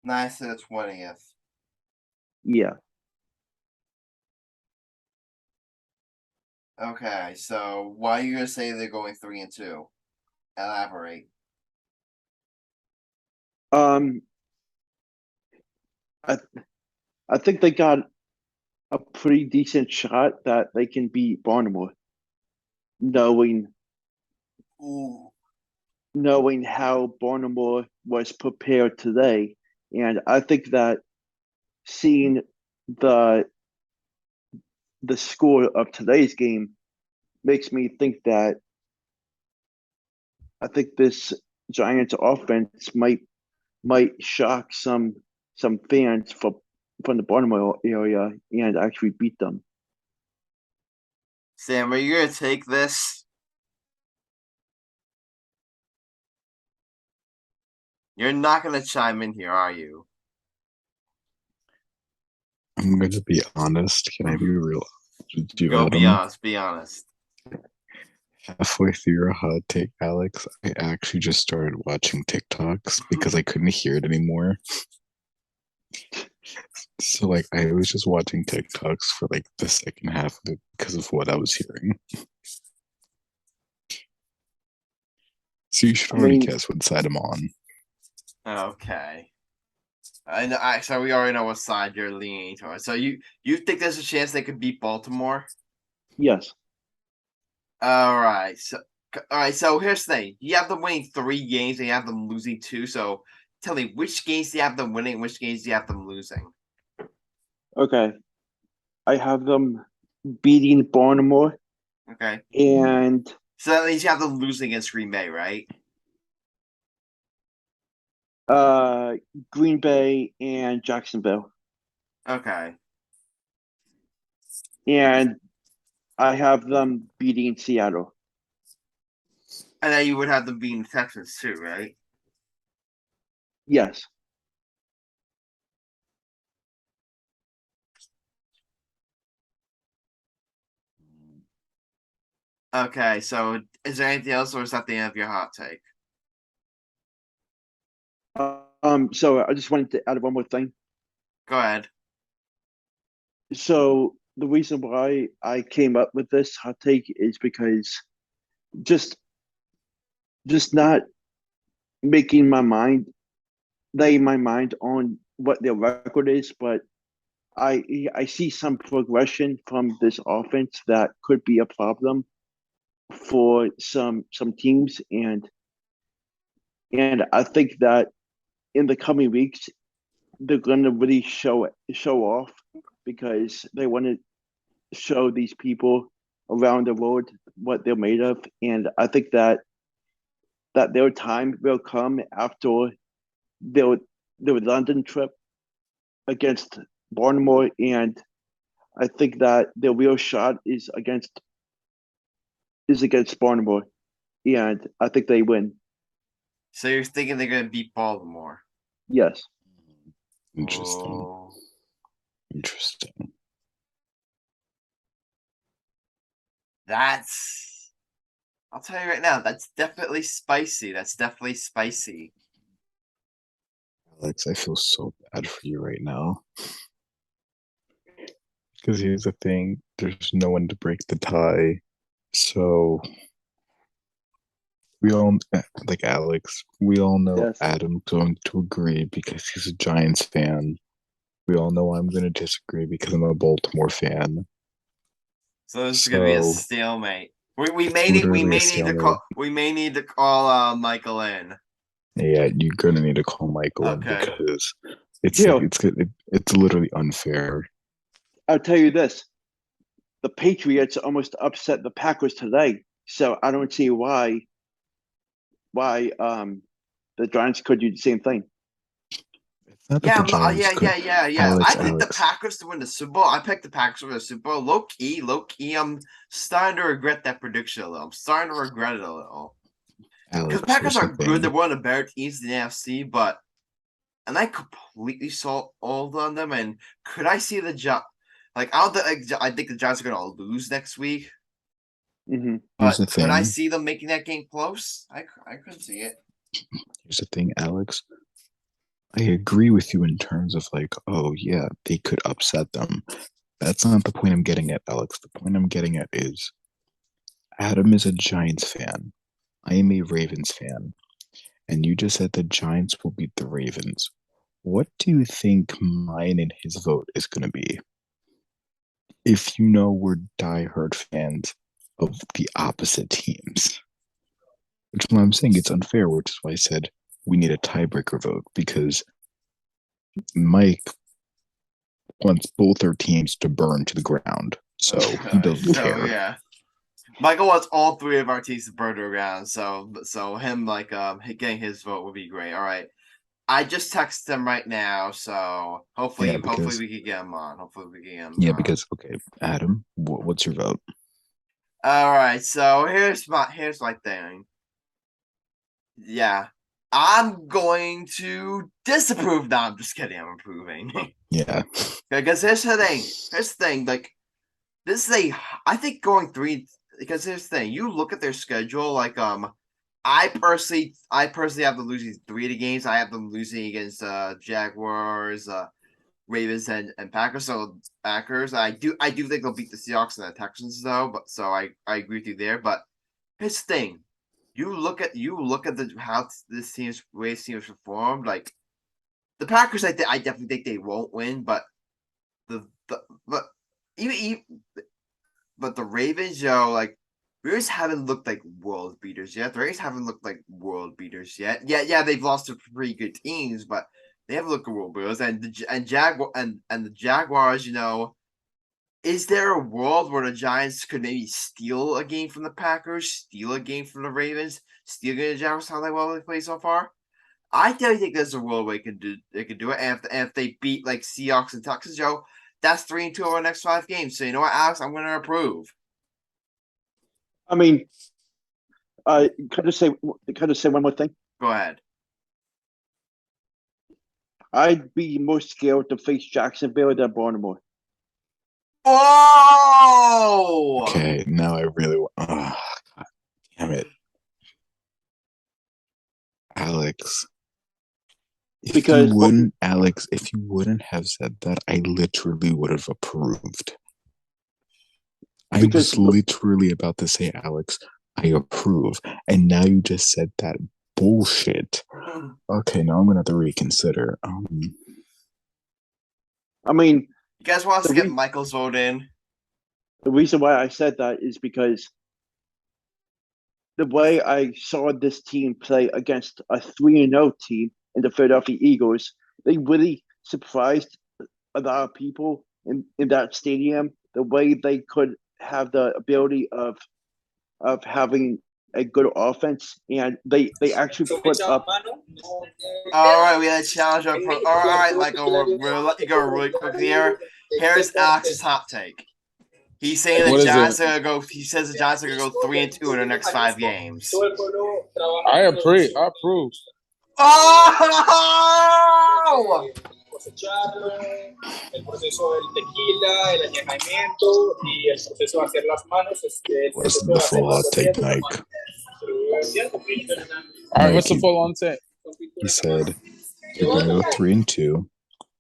9th to the 20th. Yeah. Okay, so why are you gonna say they're going 3-2? Elaborate. I think they got a pretty decent shot that they can beat Baltimore, knowing how Baltimore was prepared today. And I think that seeing the score of today's game makes me think that I think this Giants offense might shock some fans from the Baltimore area and actually beat them. Sam, are you gonna take this? You're not gonna chime in here, are you? I'm going to be honest. Can I be real? Be honest. Halfway through your hot take, Alex, I actually just started watching TikToks because I couldn't hear it anymore. So, like, I was just watching TikToks for, like, the second half of it because of what I was hearing. So you should already guess what side I'm on. Okay. I know. So we already know what side you're leaning towards. So you think there's a chance they could beat Baltimore? Yes. All right. So here's the thing. You have them winning 3 games and you have them losing 2. So tell me, which games do you have them winning? Which games do you have them losing? Okay. I have them beating Baltimore. Okay. And So that means you have them losing against Green Bay, right? Green Bay and Jacksonville. Okay. And I have them beating Seattle. And then you would have them beating Texans too, right? Yes. Okay, so is there anything else, or is that the end of your hot take? So I just wanted to add one more thing. Go ahead. So the reason why I came up with this hot take is because just not making my mind, laying my mind on what their record is, but I see some progression from this offense that could be a problem for some teams, and I think that in the coming weeks they're going to really show off because they want to show these people around the world what they're made of, and I think that their time will come after their London trip against Baltimore, and I think that their real shot is against Baltimore, and I think they win. So you're thinking they're going to beat Baltimore? Yes. Interesting. Oh. Interesting. I'll tell you right now, that's definitely spicy. Alex, I feel so bad for you right now. Because here's the thing, there's no one to break the tie. So we all, like Alex, we all know Yes. Adam's going to agree because he's a Giants fan. We all know I'm going to disagree because I'm a Baltimore fan. So this is going to be a stalemate. We may need to call Michael in. Yeah, you're gonna need to call Michael in because it's literally unfair. I'll tell you this: the Patriots almost upset the Packers today, so I don't see why the Giants could do the same thing. Yeah. I picked the Packers to win the Super Bowl. I picked the Packers to win the Super Bowl. Low key, I'm starting to regret that prediction a little. I'm starting to regret it a little. Because Packers are good. They're one of the better teams in the NFC, and I completely saw all on them. And could I see the Giants? Like, I think the Giants are going to lose next week. Mm-hmm. But could I see them making that game close? I couldn't see it. Here's the thing, Alex. I agree with you in terms of like, oh yeah, they could upset them. That's not the point I'm getting at, Alex. The point I'm getting at is Adam is a Giants fan. I am a Ravens fan. And you just said the Giants will beat the Ravens. What do you think mine and his vote is going to be? If you know we're diehard fans of the opposite teams. Which is why I'm saying it's unfair, which is why I said we need a tiebreaker vote because Mike wants both our teams to burn to the ground. So he doesn't care. Yeah. Michael wants all three of our teams to burn to the ground. So him getting his vote would be great. All right. I just texted him right now, so hopefully we can get him on. Because Adam, what's your vote? All right, so here's my thing. Yeah, I'm going to disapprove. No, I'm just kidding. I'm approving. Yeah, because here's the thing. Like this is I think going 3 because here's the thing. You look at their schedule. I personally have them losing 3 of the games. I have them losing against Jaguars, Ravens, and Packers. So Packers, I do think they'll beat the Seahawks and the Texans though. But so I agree with you there. But here's the thing: you look at how this team's performed. Like the Packers, I definitely think they won't win. But the Ravens, Ravens haven't looked like world beaters yet. The Ravens haven't looked like world beaters yet. Yeah, they've lost to pretty good teams, but they haven't looked like world beaters. And the Jaguars, is there a world where the Giants could maybe steal a game from the Packers, steal a game from the Ravens, steal a game from the Jaguars? How well they play so far? I definitely think there's a world where they could do it. And if they beat like Seahawks and Texans, Joe, that's 3-2 over the next 5 games. So you know what, Alex, I'm going to approve. I mean, can I just say one more thing? Go ahead. I'd be more scared to face Jacksonville than Baltimore. Oh! Okay, now I really want. God damn it, Alex. If you wouldn't have said that, I literally would have approved. I was literally about to say, Alex, I approve. And now you just said that bullshit. Okay, now I'm going to have to reconsider. I mean, you guys want us to get Michael's vote in? The reason why I said that is because the way I saw this team play against a 3-0 team in the Philadelphia Eagles, they really surprised a lot of people in that stadium. The way they could have the ability of having a good offense, and they actually put up. All right, we had a challenge. All right, Michael, we'll let you go really quickly here. Here's Alex's hot take. He's saying the Giants are gonna go. He says the Giants are gonna go 3-2 in their next 5 games. I approve. Oh! Listen to the full hot take, Mike. All right, what's the full on take? He said you're gonna go 3-2. You're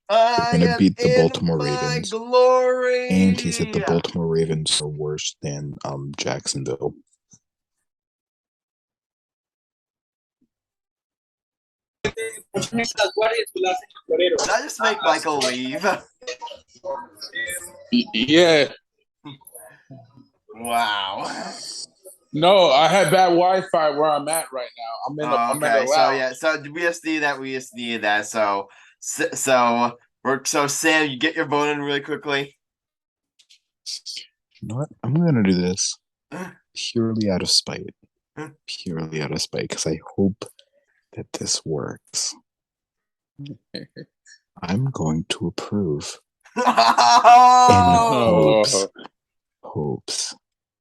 gonna beat the Baltimore Ravens. Glory. And he said the Baltimore Ravens are worse than Jacksonville. Did I just make Michael leave? Yeah. Wow. No, I had bad Wi-Fi where I'm at right now. I'm in the so we just need that. So Sam, you get your vote in really quickly. You know what? I'm gonna do this purely out of spite. Because I hope that this works. I'm going to approve.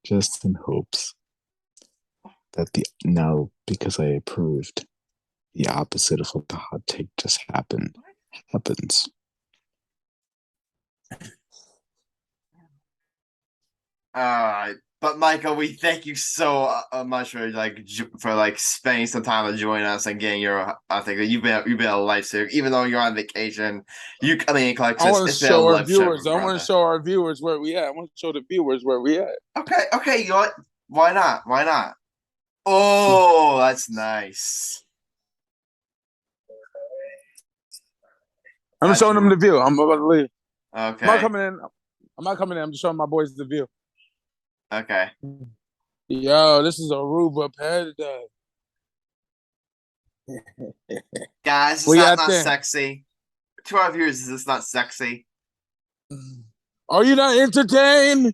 Just in hopes that because I approved, the opposite of what the hot take just happens. But Michael, we thank you so much for spending some time to join us and getting your. I think that you've been a lifesaver, even though you're on vacation. I want to show our viewers. I want to show our viewers where we at. I want to show the viewers where we at. Okay. You know what? Why not? Oh, that's nice. I'm showing them the view. I'm about to leave. Okay. I'm not coming in. I'm just showing my boys the view. Okay. Yo, this is Aruba paradise. Guys, it's not sexy. To our viewers, is this not sexy? Are you not entertained?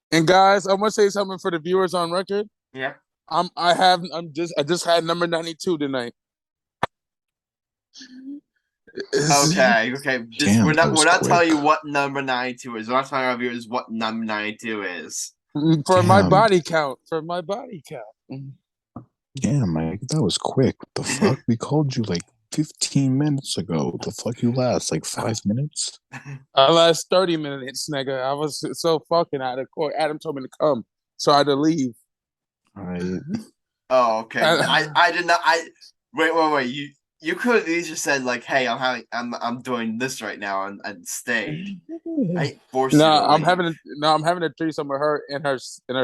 And guys, I want to say something for the viewers on record. Yeah. I just had number 92 tonight. Okay. Damn, we're not telling you what number 92 is. We're not telling our viewers what number 92 is. For my body count. Yeah, Mike, that was quick. What the fuck? We called you like 15 minutes ago. The fuck you last? Like 5 minutes? I last 30 minutes, nigga. I was so fucking out of court. Adam told me to come, so I had to leave. All right. Oh, okay. I did not. Wait. You could have easily said like, "Hey, I'm doing this right now," and stayed. I forced you to I'm leave. having a threesome with her and her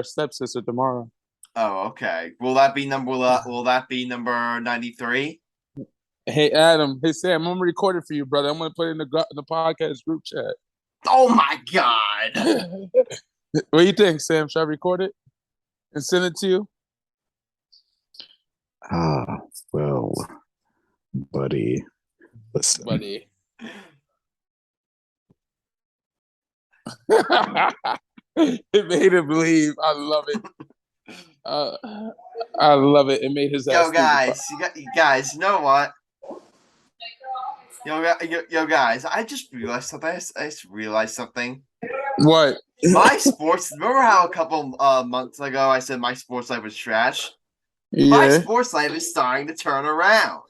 stepsister tomorrow. Oh, okay. Will that be number 93? Hey, Adam. Hey, Sam. I'm gonna record it for you, brother. I'm gonna put it in the podcast group chat. Oh my god! What do you think, Sam? should I record it and send it to you? Well, buddy, listen. Buddy. It made him leave. I love it. I love it. It made his ass. Yo, guys, you guys, you know what? Yo, guys, I just realized something. What? My sports. Remember how a couple months ago I said my sports life was trash? Yeah. My sports life is starting to turn around.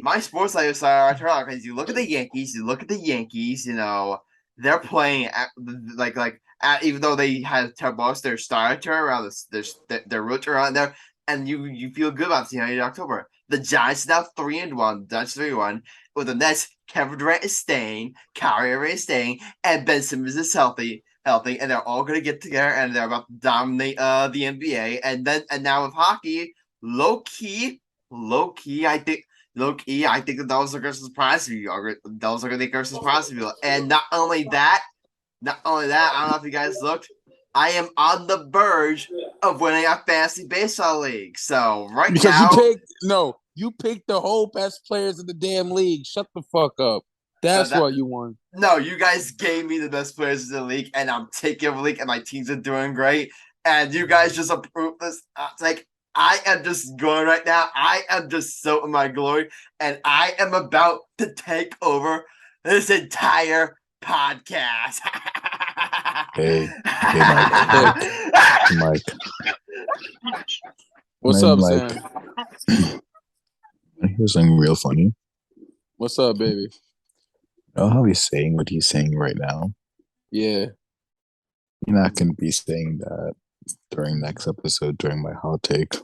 My sports life is starting to turn around because you look at the Yankees. You know, they're playing even though they had terrible, they're starting to turn around. Their roots around there, and you feel good about seeing in October. The Giants now 3-1. Dutch 3-1. With the Nets, Kevin Durant is staying, Kyrie Irving is staying, and Ben Simmons is healthy, and they're all going to get together and they're about to dominate the NBA. And now with hockey, low key, I think the Devils are going to surprise you. And not only that, I don't know if you guys looked. I am on the verge of winning a fantasy baseball league. So you picked the whole best players in the damn league. Shut the fuck up. That's what you won. No, you guys gave me the best players in the league, and I'm taking the league, and my teams are doing great. And you guys just approved this. I am just going right now. I am just so in my glory, and I am about to take over this entire podcast. Hey, Mike. What's up, Sam? Here's something real funny. What's up, baby? You know how he's saying what he's saying right now? Yeah. You're not going to be saying that during next episode, during my hot take.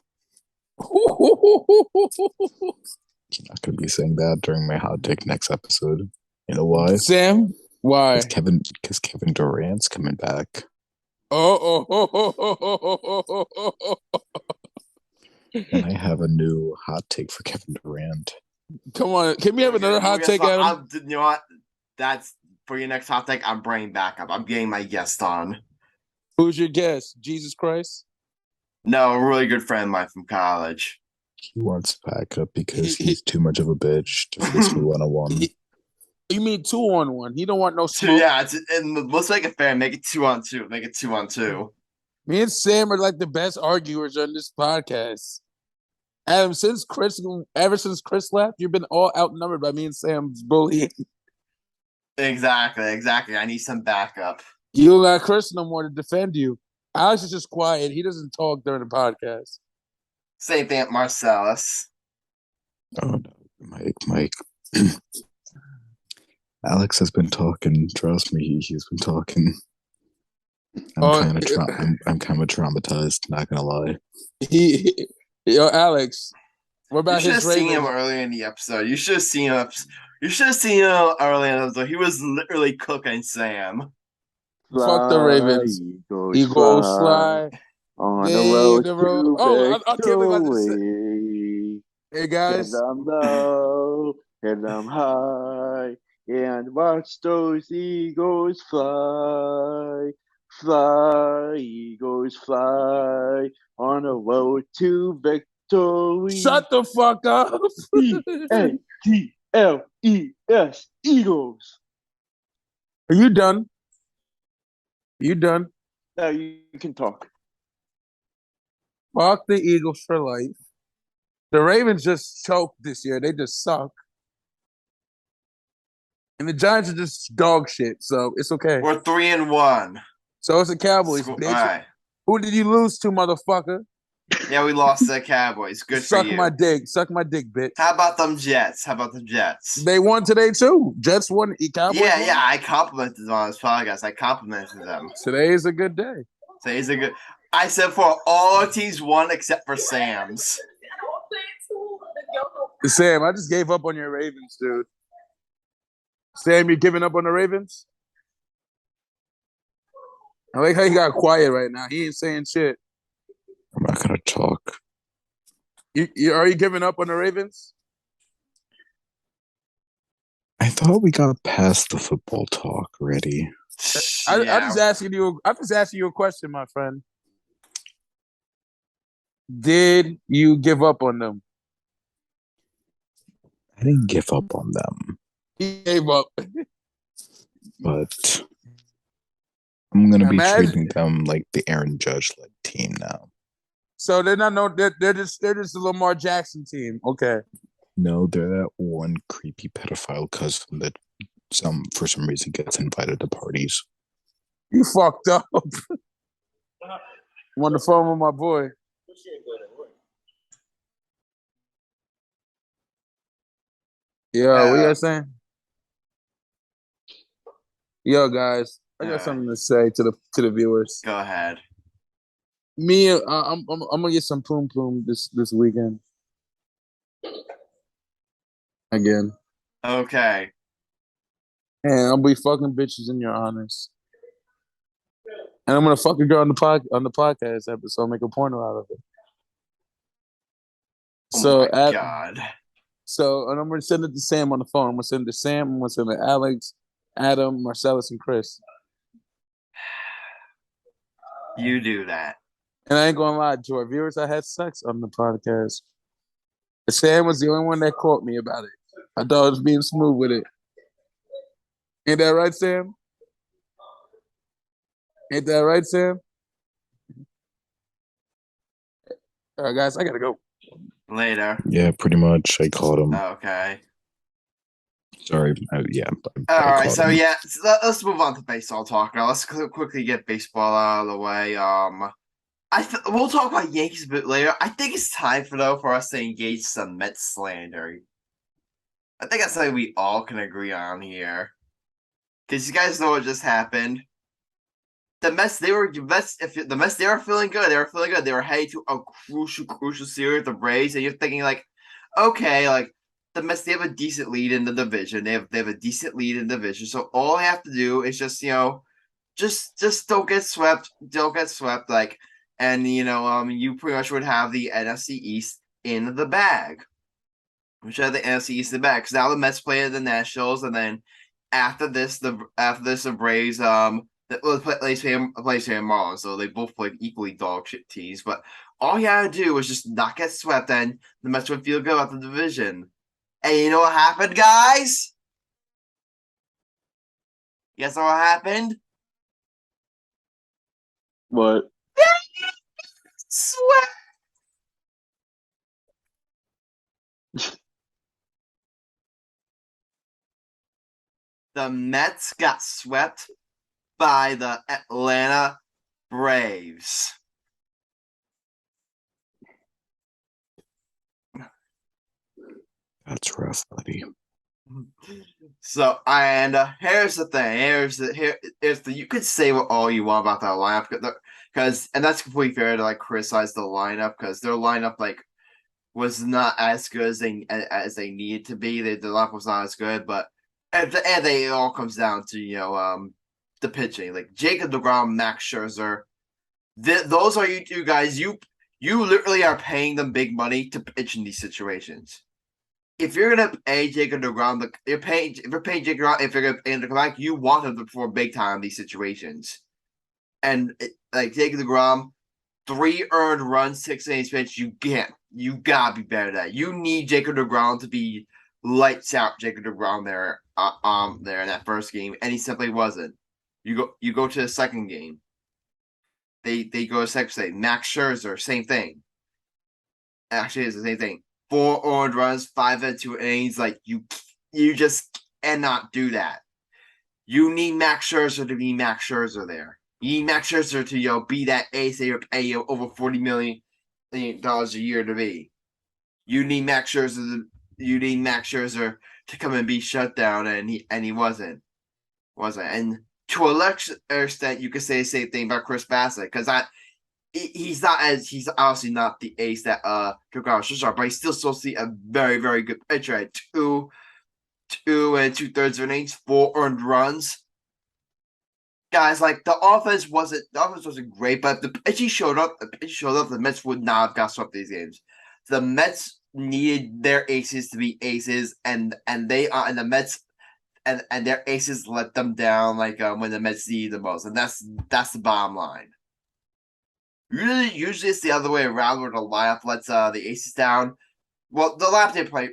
You're not going to be saying that during my hot take next episode. You know why? Sam? Why? Because Kevin Durant's coming back. And I have a new hot take for Kevin Durant. Come on, can we have another hot take, Adam? You know what? That's for your next hot take. I'm bringing back up. I'm getting my guest on. Who's your guest? Jesus Christ? No, a really good friend of mine from college. He wants backup because he's too much of a bitch to face me 1-on-1. You mean 2-on-1? He don't want no smoke. Yeah, and let's make it fair. Make it 2-on-2. Make it 2-on-2. Me and Sam are like the best arguers on this podcast. Adam, ever since Chris left, you've been all outnumbered by me and Sam's bullying. Exactly. I need some backup. You don't got Chris no more to defend you. Alex is just quiet. He doesn't talk during the podcast. Same thing at Marcellus. Oh no, Mike. Alex has been talking. Trust me, he's been talking. I'm kind of traumatized. Not gonna lie. Alex, what about his? You should have seen him earlier in the episode. You should have seen him. Early in the episode. He was literally cooking Sam. Fuck the Ravens. Eagles fly on the road. I can't believe I just said. Hey guys, and I'm low and I'm high, and watch those Eagles fly, Eagles fly on the road to victory. Shut the fuck up. EAGLES, Eagles. Are you done? You done? Now you can talk. Fuck the Eagles for life. The Ravens just choked this year. They just suck. And the Giants are just dog shit, so it's okay. We're 3-1. So it's the Cowboys. All right. Who did you lose to, motherfucker? Yeah, we lost to the Cowboys. Good for you. Suck my dick, bitch. How about them Jets? They won today too. Jets won. Cowboys won. Yeah. I complimented them on this podcast. I complimented them. Today is a good day. I said for all our teams won except for Sam's. Sam, I just gave up on your Ravens, dude. Sam, you giving up on the Ravens? I like how he got quiet right now. He ain't saying shit. I'm not gonna talk. Are you giving up on the Ravens? I thought we got past the football talk already. I'm just asking you a question, my friend. Did you give up on them? I didn't give up on them. He gave up. But I'm gonna be Imagine- treating them like the Aaron Judge led team now. So they're not they're just the Lamar Jackson team. Okay. No, they're that one creepy pedophile cousin that for some reason gets invited to parties. You fucked up. I'm on the phone with my boy. Yo, what you guys saying? Yo, guys, I got something to say to the viewers. Go ahead. Me, I'm gonna get some poom poom this weekend. Again. Okay. And I'll be fucking bitches in your honors. And I'm gonna fuck a girl on the podcast episode, make a porno out of it. Oh my God. So, and I'm gonna send it to Sam on the phone. I'm gonna send it to Sam. I'm gonna send it to Alex, Adam, Marcellus, and Chris. You do that. And I ain't gonna lie, to our viewers, I had sex on the podcast. Sam was the only one that caught me about it. I thought I was being smooth with it. Ain't that right, Sam? Ain't that right, Sam? All right, guys, I gotta go. Later. Yeah, pretty much. I caught him. Okay. Sorry. All right. So yeah, let's move on to baseball talk now. Let's quickly get baseball out of the way. We'll talk about Yankees a bit later. I think it's time for us to engage some Mets slander. I think that's something we all can agree on here. Because you guys know what just happened. The Mets, they were feeling good. They were feeling good. They were heading to a crucial series with the Braves, and you're thinking like, okay, like the Mets, they have a decent lead in the division. They have a decent lead in the division. So all I have to do is just just don't get swept. Don't get swept. Like, and you pretty much would have the NFC East in the bag. Which had the NFC East in the bag. Because now the Mets play the Nationals, and then after this the Braves plays Marlins, so they both played equally dog shit teams. But all you had to do was just not get swept, and the Mets would feel good about the division. And you know what happened, guys? You guys know what happened? What? Swept. The Mets got swept by the Atlanta Braves. That's rough, buddy. So, and here's the thing. You could say what all you want about that lineup, and that's completely fair to like criticize the lineup because their lineup like was not as good as they needed to be. The lineup was not as good, but at the end, it all comes down to the pitching, like Jacob deGrom, Max Scherzer. Those are you two guys. You literally are paying them big money to pitch in these situations. If you're gonna pay Jacob deGrom, if you're paying Jacob deGrom, if you're gonna pay him to come back, you want him to perform big time in these situations. And like Jacob deGrom, 3 earned runs, 6 innings pitched. You gotta be better than that. You need Jacob deGrom to be lights out. Jacob deGrom there in that first game, and he simply wasn't. You go to the second game. They go to second state. Max Scherzer, same thing. Actually, it's the same thing. 4 earned runs, 5 and 2 innings. Like you just cannot do that. You need Max Scherzer to be Max Scherzer there. You need Max Scherzer to be that ace that you're paying over $40 million a year to be. You need Max Scherzer. You need Max Scherzer to come and be shut down, and he wasn't. And to a extent, you could say the same thing about Chris Bassett because he's obviously not the ace that DeGrom should start, but he's still supposed to be a very, very good pitcher at 2 2.3 innings, 4 earned runs. Guys, like the offense wasn't great, but the pitching showed up. The Mets would not have got swept these games. The Mets needed their aces to be aces, and the Mets and their aces let them down like when the Mets needed the most, and that's the bottom line. Usually it's the other way around where the lineup lets the aces down. Well, the lineup didn't play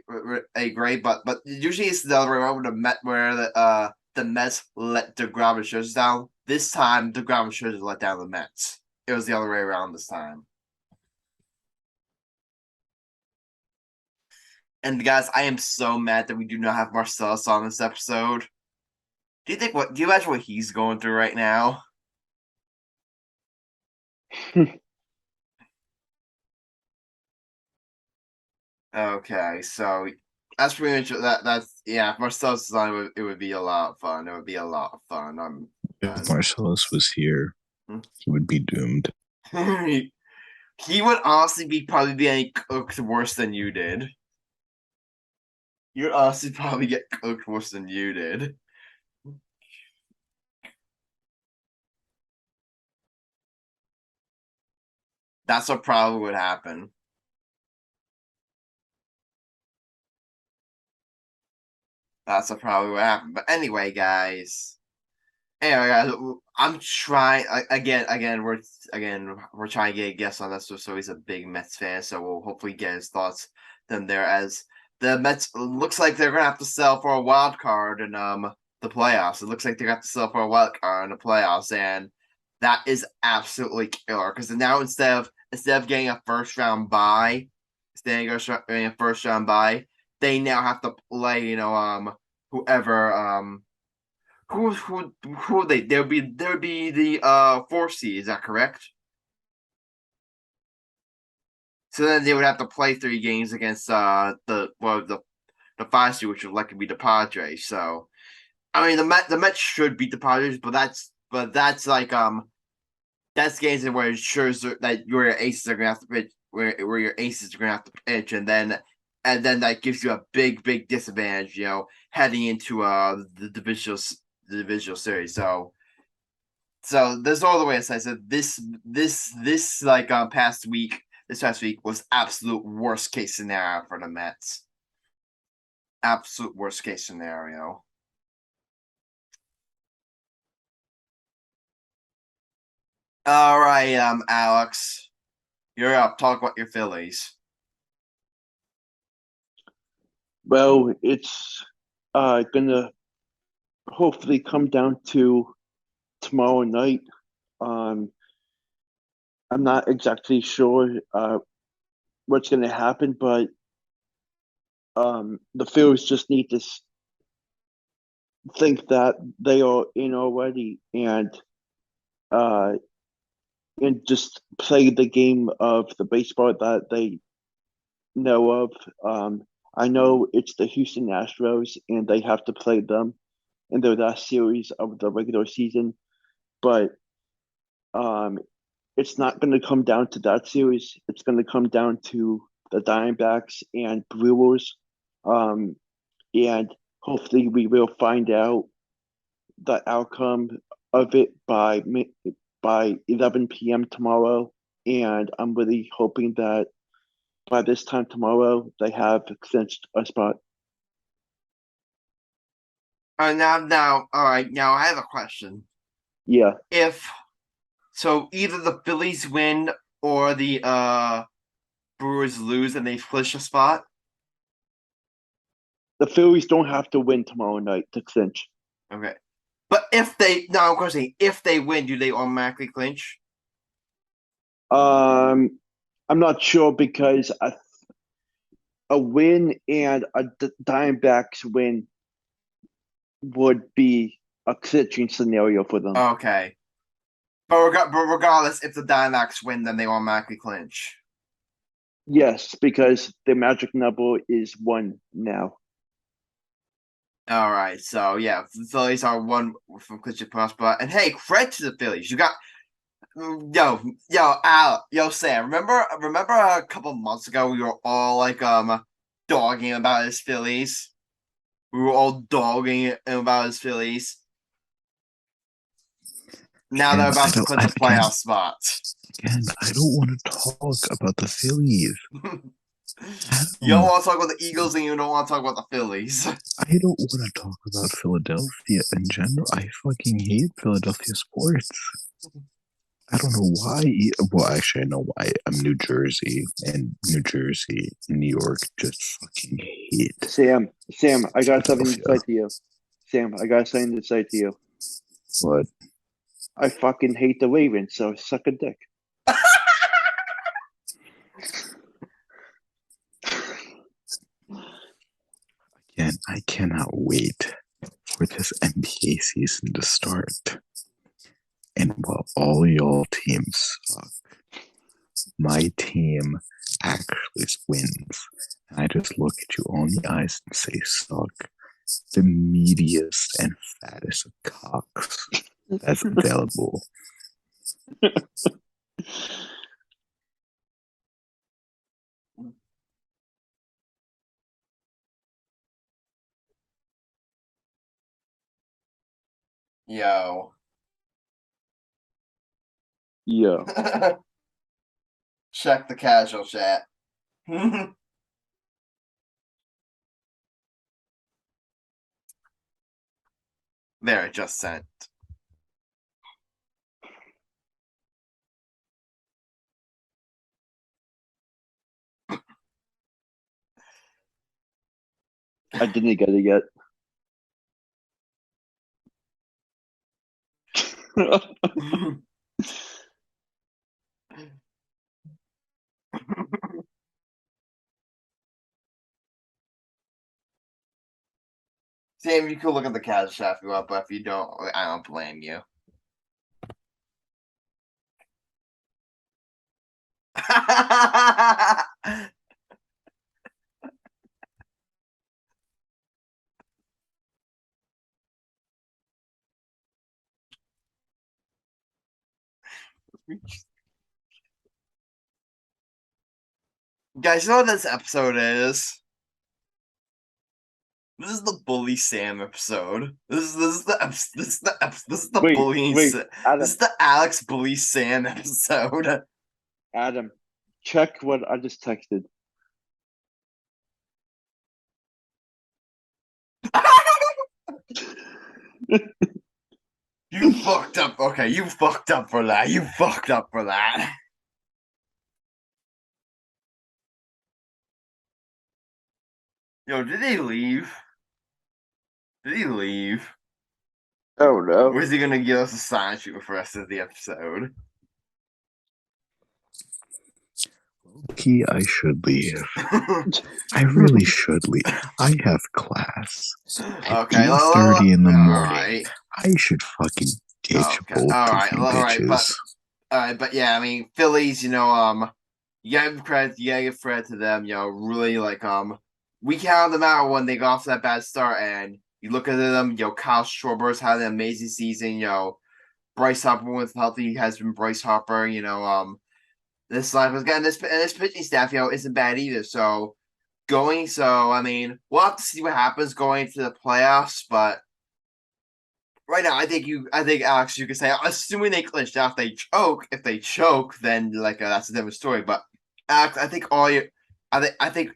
great, but usually it's the other way around where the the Mets let DeGrom and Scherzer down. This time, DeGrom and Scherzer let down the Mets. It was the other way around this time. And guys, I am so mad that we do not have Marcellus on this episode. Do you imagine what he's going through right now? Okay, so that's pretty much that's if Marcellus is on, it would be a lot of fun. It would be a lot of fun. If Marcellus was here, he would be doomed. He would honestly probably be cooked worse than you did. You'd honestly probably get cooked worse than you did. That's what probably would happen. That's what probably would happen. But anyway, guys. I'm trying again. We're trying to get a guest on this, so he's a big Mets fan. So we'll hopefully get his thoughts then there. As the Mets looks like they're gonna have to sell for a wild card in the playoffs. It looks like they're gonna have to sell for a wild card in the playoffs, and that is absolutely killer. Because now instead of getting a first round bye, they now have to play whoever Who would they? There would be the 4 seed. Is that correct? So then they would have to play 3 games against the 5 seed, which would likely be the Padres. So, I mean, the Mets should beat the Padres, but that's like that's games where it shows that your aces are gonna have to pitch, where your aces are gonna have to pitch, and then that gives you a big disadvantage, heading into the divisional series. So there's all the way I said this past week was absolute worst case scenario for the Mets. Absolute worst case scenario. All right, Alex, you're up. Talk about your Phillies. Well, it's gonna hopefully come down to tomorrow night. I'm not exactly sure what's going to happen, but the Phillies just need to think that they are in already and just play the game of the baseball that they know of. I know it's the Houston Astros, and they have to play them in their last series of the regular season, but it's not going to come down to that series. It's going to come down to the Diamondbacks and Brewers, and hopefully we will find out the outcome of it by 11 p.m. tomorrow, and I'm really hoping that by this time tomorrow they have clinched a spot. Now, all right. Now I have a question. Yeah. So either the Phillies win or the Brewers lose and they clinch a spot? The Phillies don't have to win tomorrow night to clinch. Okay. But if they win, do they automatically clinch? I'm not sure because a win and a Diamondbacks win would be a clinching scenario for them. Okay. But regardless, if the Diamondbacks win, then they automatically clinch. Yes, because the magic number is 1 now. All right, so yeah, the Phillies are 1 from clinching spot. And hey, credit to the Phillies. You got Sam. Remember a couple months ago we were all like dogging about his Phillies. We were all dogging him about his Phillies. Now they're about to clinch a playoff spot. Again, I don't want to talk about the Phillies. You don't want to talk about the Eagles, and you don't want to talk about the Phillies. I don't want to talk about Philadelphia in general. I fucking hate Philadelphia sports. I don't know why. Well, actually, I know why. I'm New Jersey, and New York just fucking hate. Sam, I got something to say to you. Sam, I got something to say to you. What? I fucking hate the Ravens, so suck a dick. I cannot wait for this NBA season to start. And while all y'all teams suck, my team actually wins. And I just look at you all in the eyes and say, suck the meatiest and fattest of cocks that's available. Yo. Yeah. Check the casual chat. There, it just sent. I didn't get it yet. Sam, you could look at the casual chat if you want, but if you don't, I don't blame you. Guys, you know what this episode is? This is the Bully Sam episode. This is the bullying. Adam, This is the Alex Bully Sam episode. Adam, check what I just texted. You fucked up. Okay, you fucked up for that. You fucked up for that. Yo, did he leave? Did he leave? Oh no. Or is he gonna give us a sign sheet for the rest of the episode? Key, I should leave. I really should leave. I have class at 8:30 in the morning. Right. I should fucking ditch both of you bitches. But yeah, I mean, Phillies, you gotta give credit to them, really we counted them out when they got off to that bad start, and you look at them, Kyle Schwarber's had an amazing season, Bryce Harper was healthy, has been Bryce Harper, this life was getting this pitching staff, isn't bad either. So I mean, we'll have to see what happens going into the playoffs, but right now, I think Alex, you could say, assuming they clinch. Now, if they choke, then that's a different story. But Alex, I think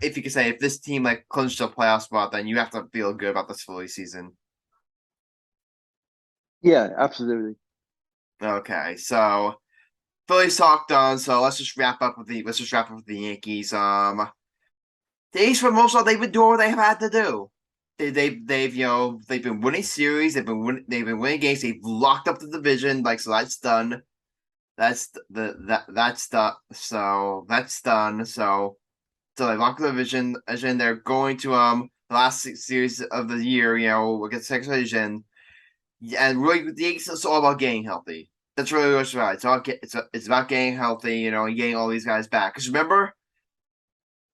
if you could say if this team clinched a playoff spot, then you have to feel good about this Philly season. Yeah, absolutely. Okay, so Phillies talk done. So let's just wrap up with the Yankees. The Yankees for most of they've been doing what they've had to do. They've been winning series. They've been winning games. They've locked up the division. So that's done. That's done. So that's done. So they locked the division. And they're going to the last series of the year. Against the second division. And really, the Yankees, it's all about getting healthy. That's really what's about. It's about getting healthy. And getting all these guys back. Because remember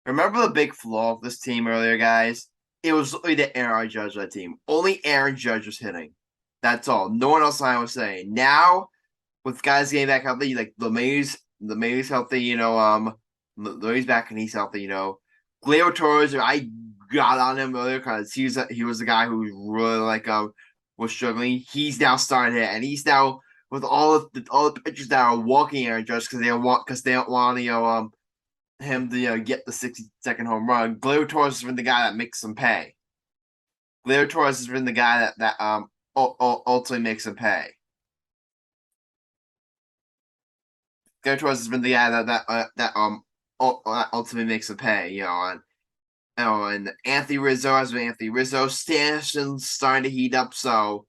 the big flaw of this team earlier, guys? It was literally the Aaron Judge of that team. Only Aaron Judge was hitting. That's all. No one else I was saying. Now, with guys getting back healthy, like LeMay's healthy, LeMay's back and he's healthy, Gleyber Torres, I got on him earlier because he was the guy who really was struggling. He's now starting to hit, and he's now with all the pitchers that are walking Aaron Judge because they don't want him to get the 60-second home run. Gleyber Torres has been the guy that makes them pay. Gleyber Torres has been the guy that ultimately makes them pay. Gleyber Torres has been the guy that ultimately makes them pay. And and Anthony Rizzo has been Anthony Rizzo. Stanton's starting to heat up, so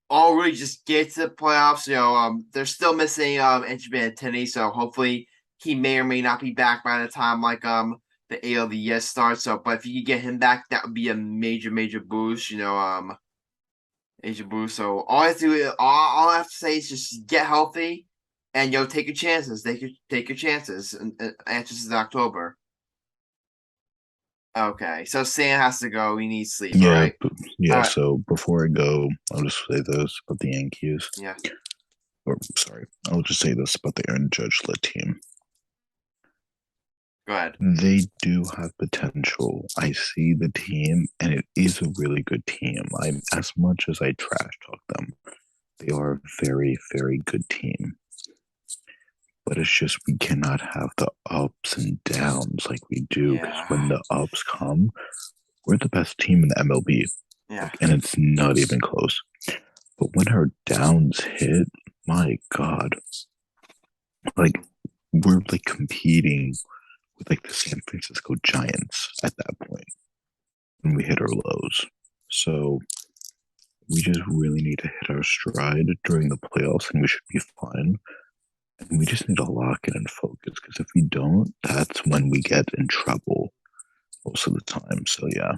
all really just get to the playoffs. They're still missing Benjamin Tenney, so hopefully he may or may not be back by the time the ALDS starts. So, but if you could get him back, that would be a major boost. Major boost. So all I have to say is just get healthy, and take your chances. Take your chances, and answers in October. Okay, so Sam has to go. We need sleep. Yeah, right? Yeah. Right. So before I go, I'll just say this about the Yankees. Yeah. Or sorry, I'll just say this about the Aaron Judge-led team. Go ahead. They do have potential. I see the team, and it is a really good team. As much as I trash talk them, they are a very, very good team. But it's just we cannot have the ups and downs like we do. Because when the ups come, we're the best team in the MLB. Yeah. And it's not even close. But when our downs hit, my God. We're competing with the San Francisco Giants at that point when we hit our lows. So we just really need to hit our stride during the playoffs and we should be fine. And we just need to lock in and focus, because if we don't, that's when we get in trouble most of the time. So, yeah.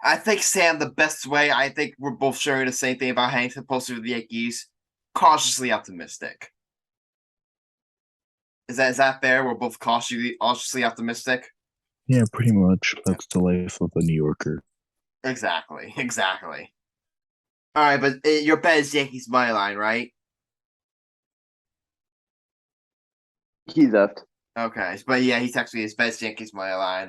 I think, Sam, the best way, I think we're both sharing the same thing about Hank supposed to be the Yankees. Cautiously optimistic. Is that fair? We're both cautiously optimistic? Yeah, pretty much. That's the life of a New Yorker. Exactly. All right, but your bet is Yankees money line, right? He left. Okay, but yeah, he's actually his best Yankees money line.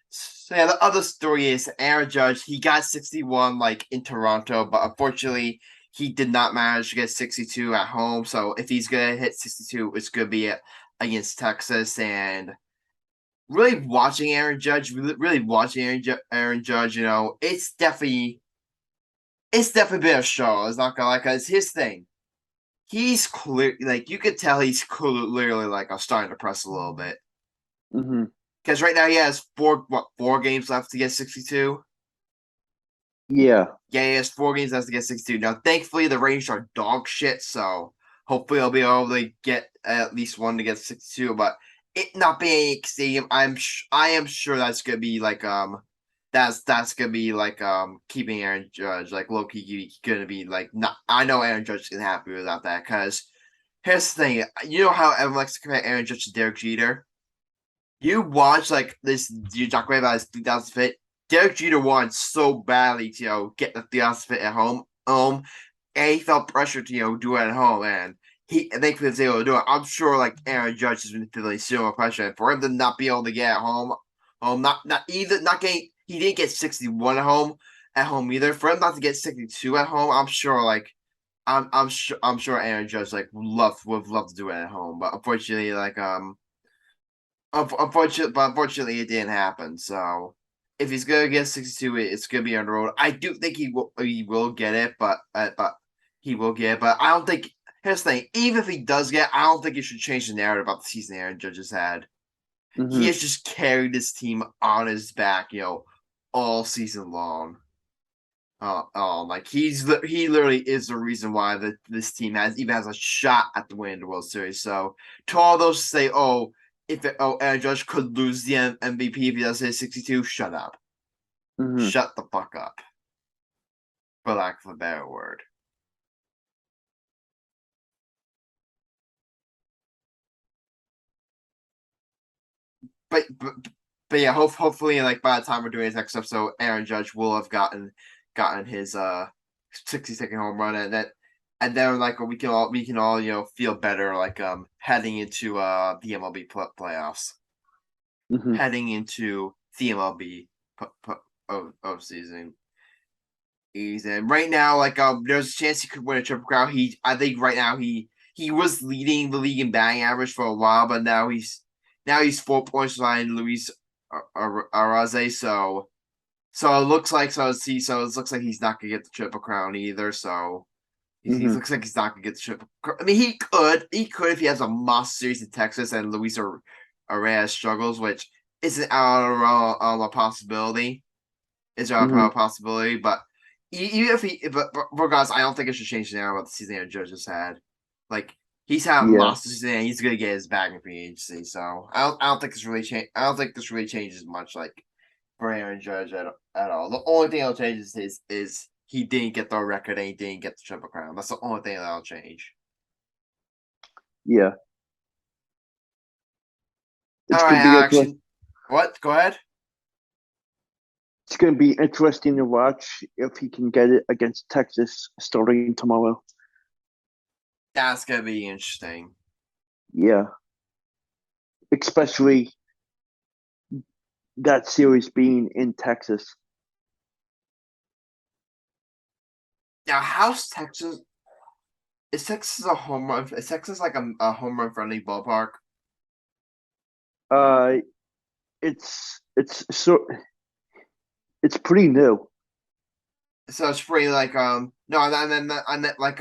So yeah, the other story is Aaron Judge. He got 61 in Toronto, but unfortunately, he did not manage to get 62 at home. So if he's gonna hit 62, it's gonna be against Texas. And really watching Aaron Judge, Aaron Judge, it's definitely been a show. It's not gonna because his thing. He's clear, you could tell he's clearly starting to press a little bit. Mm-hmm. Because right now he has four games left to get 62? Yeah. Yeah, he has 4 games left to get 62. Now, thankfully, the Rangers are dog shit, so hopefully he'll be able to get at least one to get 62. But it not being Stadium, I am sure that's gonna be that's gonna be keeping Aaron Judge low key gonna be not. I know Aaron Judge is gonna be happy without that, because here's the thing. You know how everyone likes to compare Aaron Judge to Derek Jeter? You watch this you talk about his 3,000 fit. Derek Jeter wanted so badly to get the 3,000 fit at home, and he felt pressure to do it at home, and thankfully was able to do it. I'm sure Aaron Judge has been feeling similar pressure, and for him to not be able to get at home, not getting, he didn't get 61 at home either. For him not to get 62 at home, I'm sure I'm sure Aaron Judge would love to do it at home, but unfortunately unfortunately it didn't happen. So if he's gonna get 62, it's gonna be on the road. I do think he will get it, but he will get it. But I don't think. Here's the thing: even if he does get, I don't think it should change the narrative about the season Aaron Judge has had. Mm-hmm. He has just carried this team on his back, all season long. He literally is the reason why this team even has a shot at the winning the World Series. So to all those say, Aaron Judge could lose the MVP if he does hit 62, shut up. Mm-hmm. Shut the fuck up. For lack of a better word. But yeah, hopefully by the time we're doing this next episode, Aaron Judge will have gotten his 60-second home run, and then we can all feel better heading into the MLB playoffs. Mm-hmm. Heading into the MLB season. And right now, there's a chance he could win a Triple Crown. I think right now he was leading the league in batting average for a while, but now he's 4 points behind Luis Arraez. So it looks like he's not gonna get the Triple Crown either. So he looks like he's not gonna get the Triple Crown. I mean, he could if he has a monster series in Texas and Luis Arraez struggles, which isn't out of a possibility. Is out of a possibility, but even if but regardless, I don't think it should change the narrative about the season Aaron Judge has had. Like he's had a monster season, and he's gonna get his bag in free agency. So I don't think this really I don't think this really changes much. Like for Aaron Judge at all. The only thing that'll change is he didn't get the record and he didn't get the Triple Crown. That's the only thing that'll change. Yeah. All right, Alex. What? Go ahead. It's going to be interesting to watch if he can get it against Texas starting tomorrow. That's going to be interesting. Yeah. Especially that series being in Texas. Now, how's Texas? Is Texas a home run? Is Texas like a home run friendly ballpark? It's pretty new. So it's pretty like no, I meant like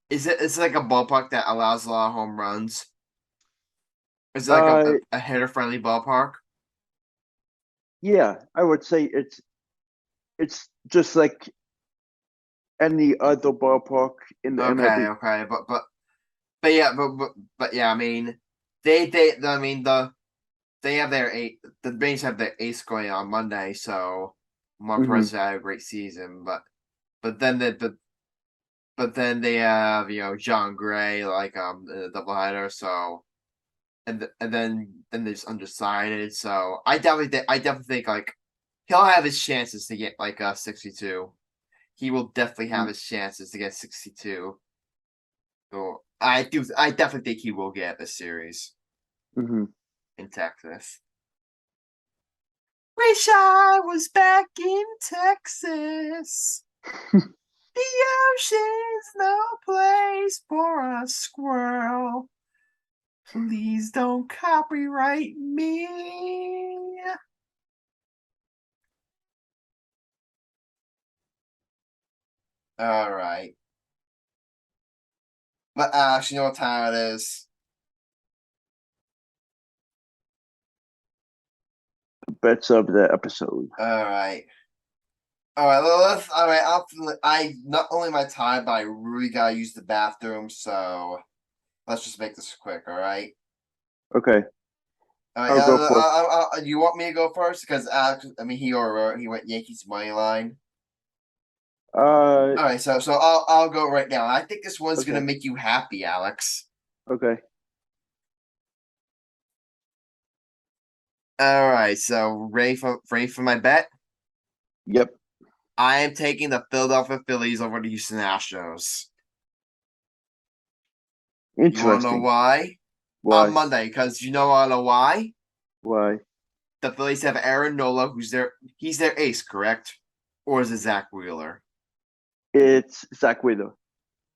is it's like a ballpark that allows a lot of home runs? Is it like a hitter friendly ballpark? Yeah, I would say it's just like any other ballpark in the MLB. Okay, but yeah, I mean they have the Braves have their ace going on Monday, so Marcellus had a great season, but then they have John Gray like in a doubleheader, so and then there's undecided, so I definitely think like he'll have his chances to get like 62. He will definitely have his chances to get 62. So I definitely think he will get this series in Texas. Wish I was back in Texas. The ocean's no place for a squirrel. Please don't copyright me. All right. But Alex, you know what time it is? Bets of the episode. All right. All right. I not only my time, but I really gotta use the bathroom, so let's just make this quick. All right. Okay. All right. I'll go first. You want me to go first? Because Alex, I mean, he went Yankees money line. All right. So I'll go right now. I think this one's gonna make you happy, Alex. Okay. All right. So ready for my bet? Yep. I am taking the Philadelphia Phillies over the Houston Astros. Interesting. You want to know why? Why? On Monday, because you know why? Why? The Phillies have Aaron Nola, he's their ace, correct? Or is it Zach Wheeler? It's Zach Wheeler.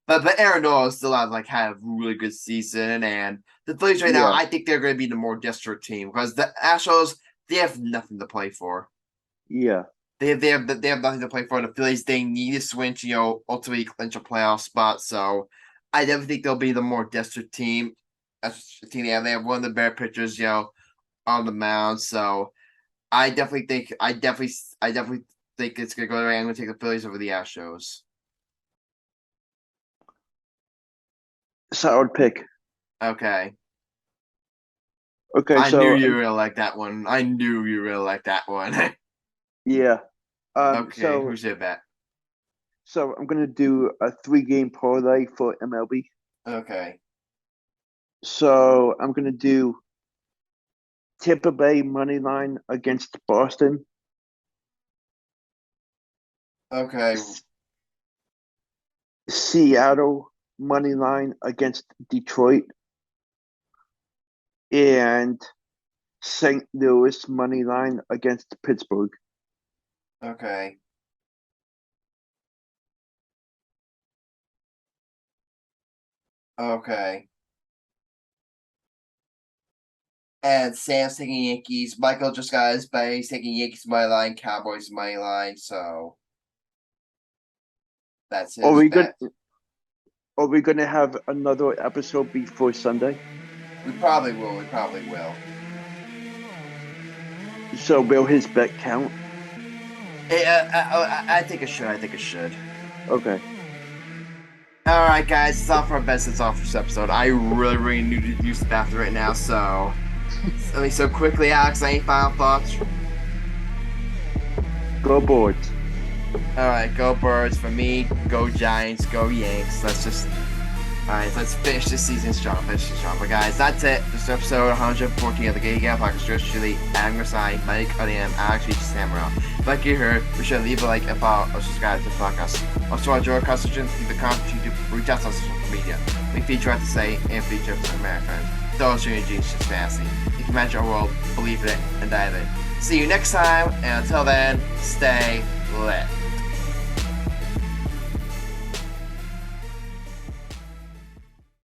But Aaron Nola still had a really good season, and the Phillies right now, I think they're going to be the more desperate team because the Astros, they have nothing to play for. Yeah. They have nothing to play for. The Phillies, they need to switch, ultimately clinch a playoff spot. So I definitely think they'll be the more desperate team. They have one of the better pitchers, on the mound. So I definitely think it's gonna go the way. I'm gonna take the Phillies over the Astros. Solid pick. Okay. Okay. I knew you really like that one. Yeah. Okay. So, who's your bet? So I'm gonna do a 3-game parlay for MLB. Okay. So I'm gonna do Tampa Bay money line against Boston. Okay. Seattle money line against Detroit. And St. Louis money line against Pittsburgh. Okay. Okay. And Sam's taking Yankees. Michael just got his bet. He's taking Yankees money line, Cowboys money line. So that's his bet. Are we gonna have another episode before Sunday? We probably will. So will his bet count? I think it should. Okay. All right, guys, it's all for our best. It's all for this episode. I really need to use the bathroom right now, so quickly, Alex, any final thoughts? Go Boards. All right, go Birds. For me, go Giants, go Yanks. Let's finish this season strong. But guys, that's it. This is episode 114 of the Gay Gap Podcast. Yours truly, Adam Grassani, Mike Cunningham, Alex Reich, Sam Morell. Like you heard, be sure to leave a like and follow or subscribe to the podcast. Also, enjoy our questions, leave a comment, reach out to us on social media. We feature what to say and feature for Americans. Those are your genius, just fancy. You can imagine our world, believe in it, and dive in. See you next time, and until then, stay lit.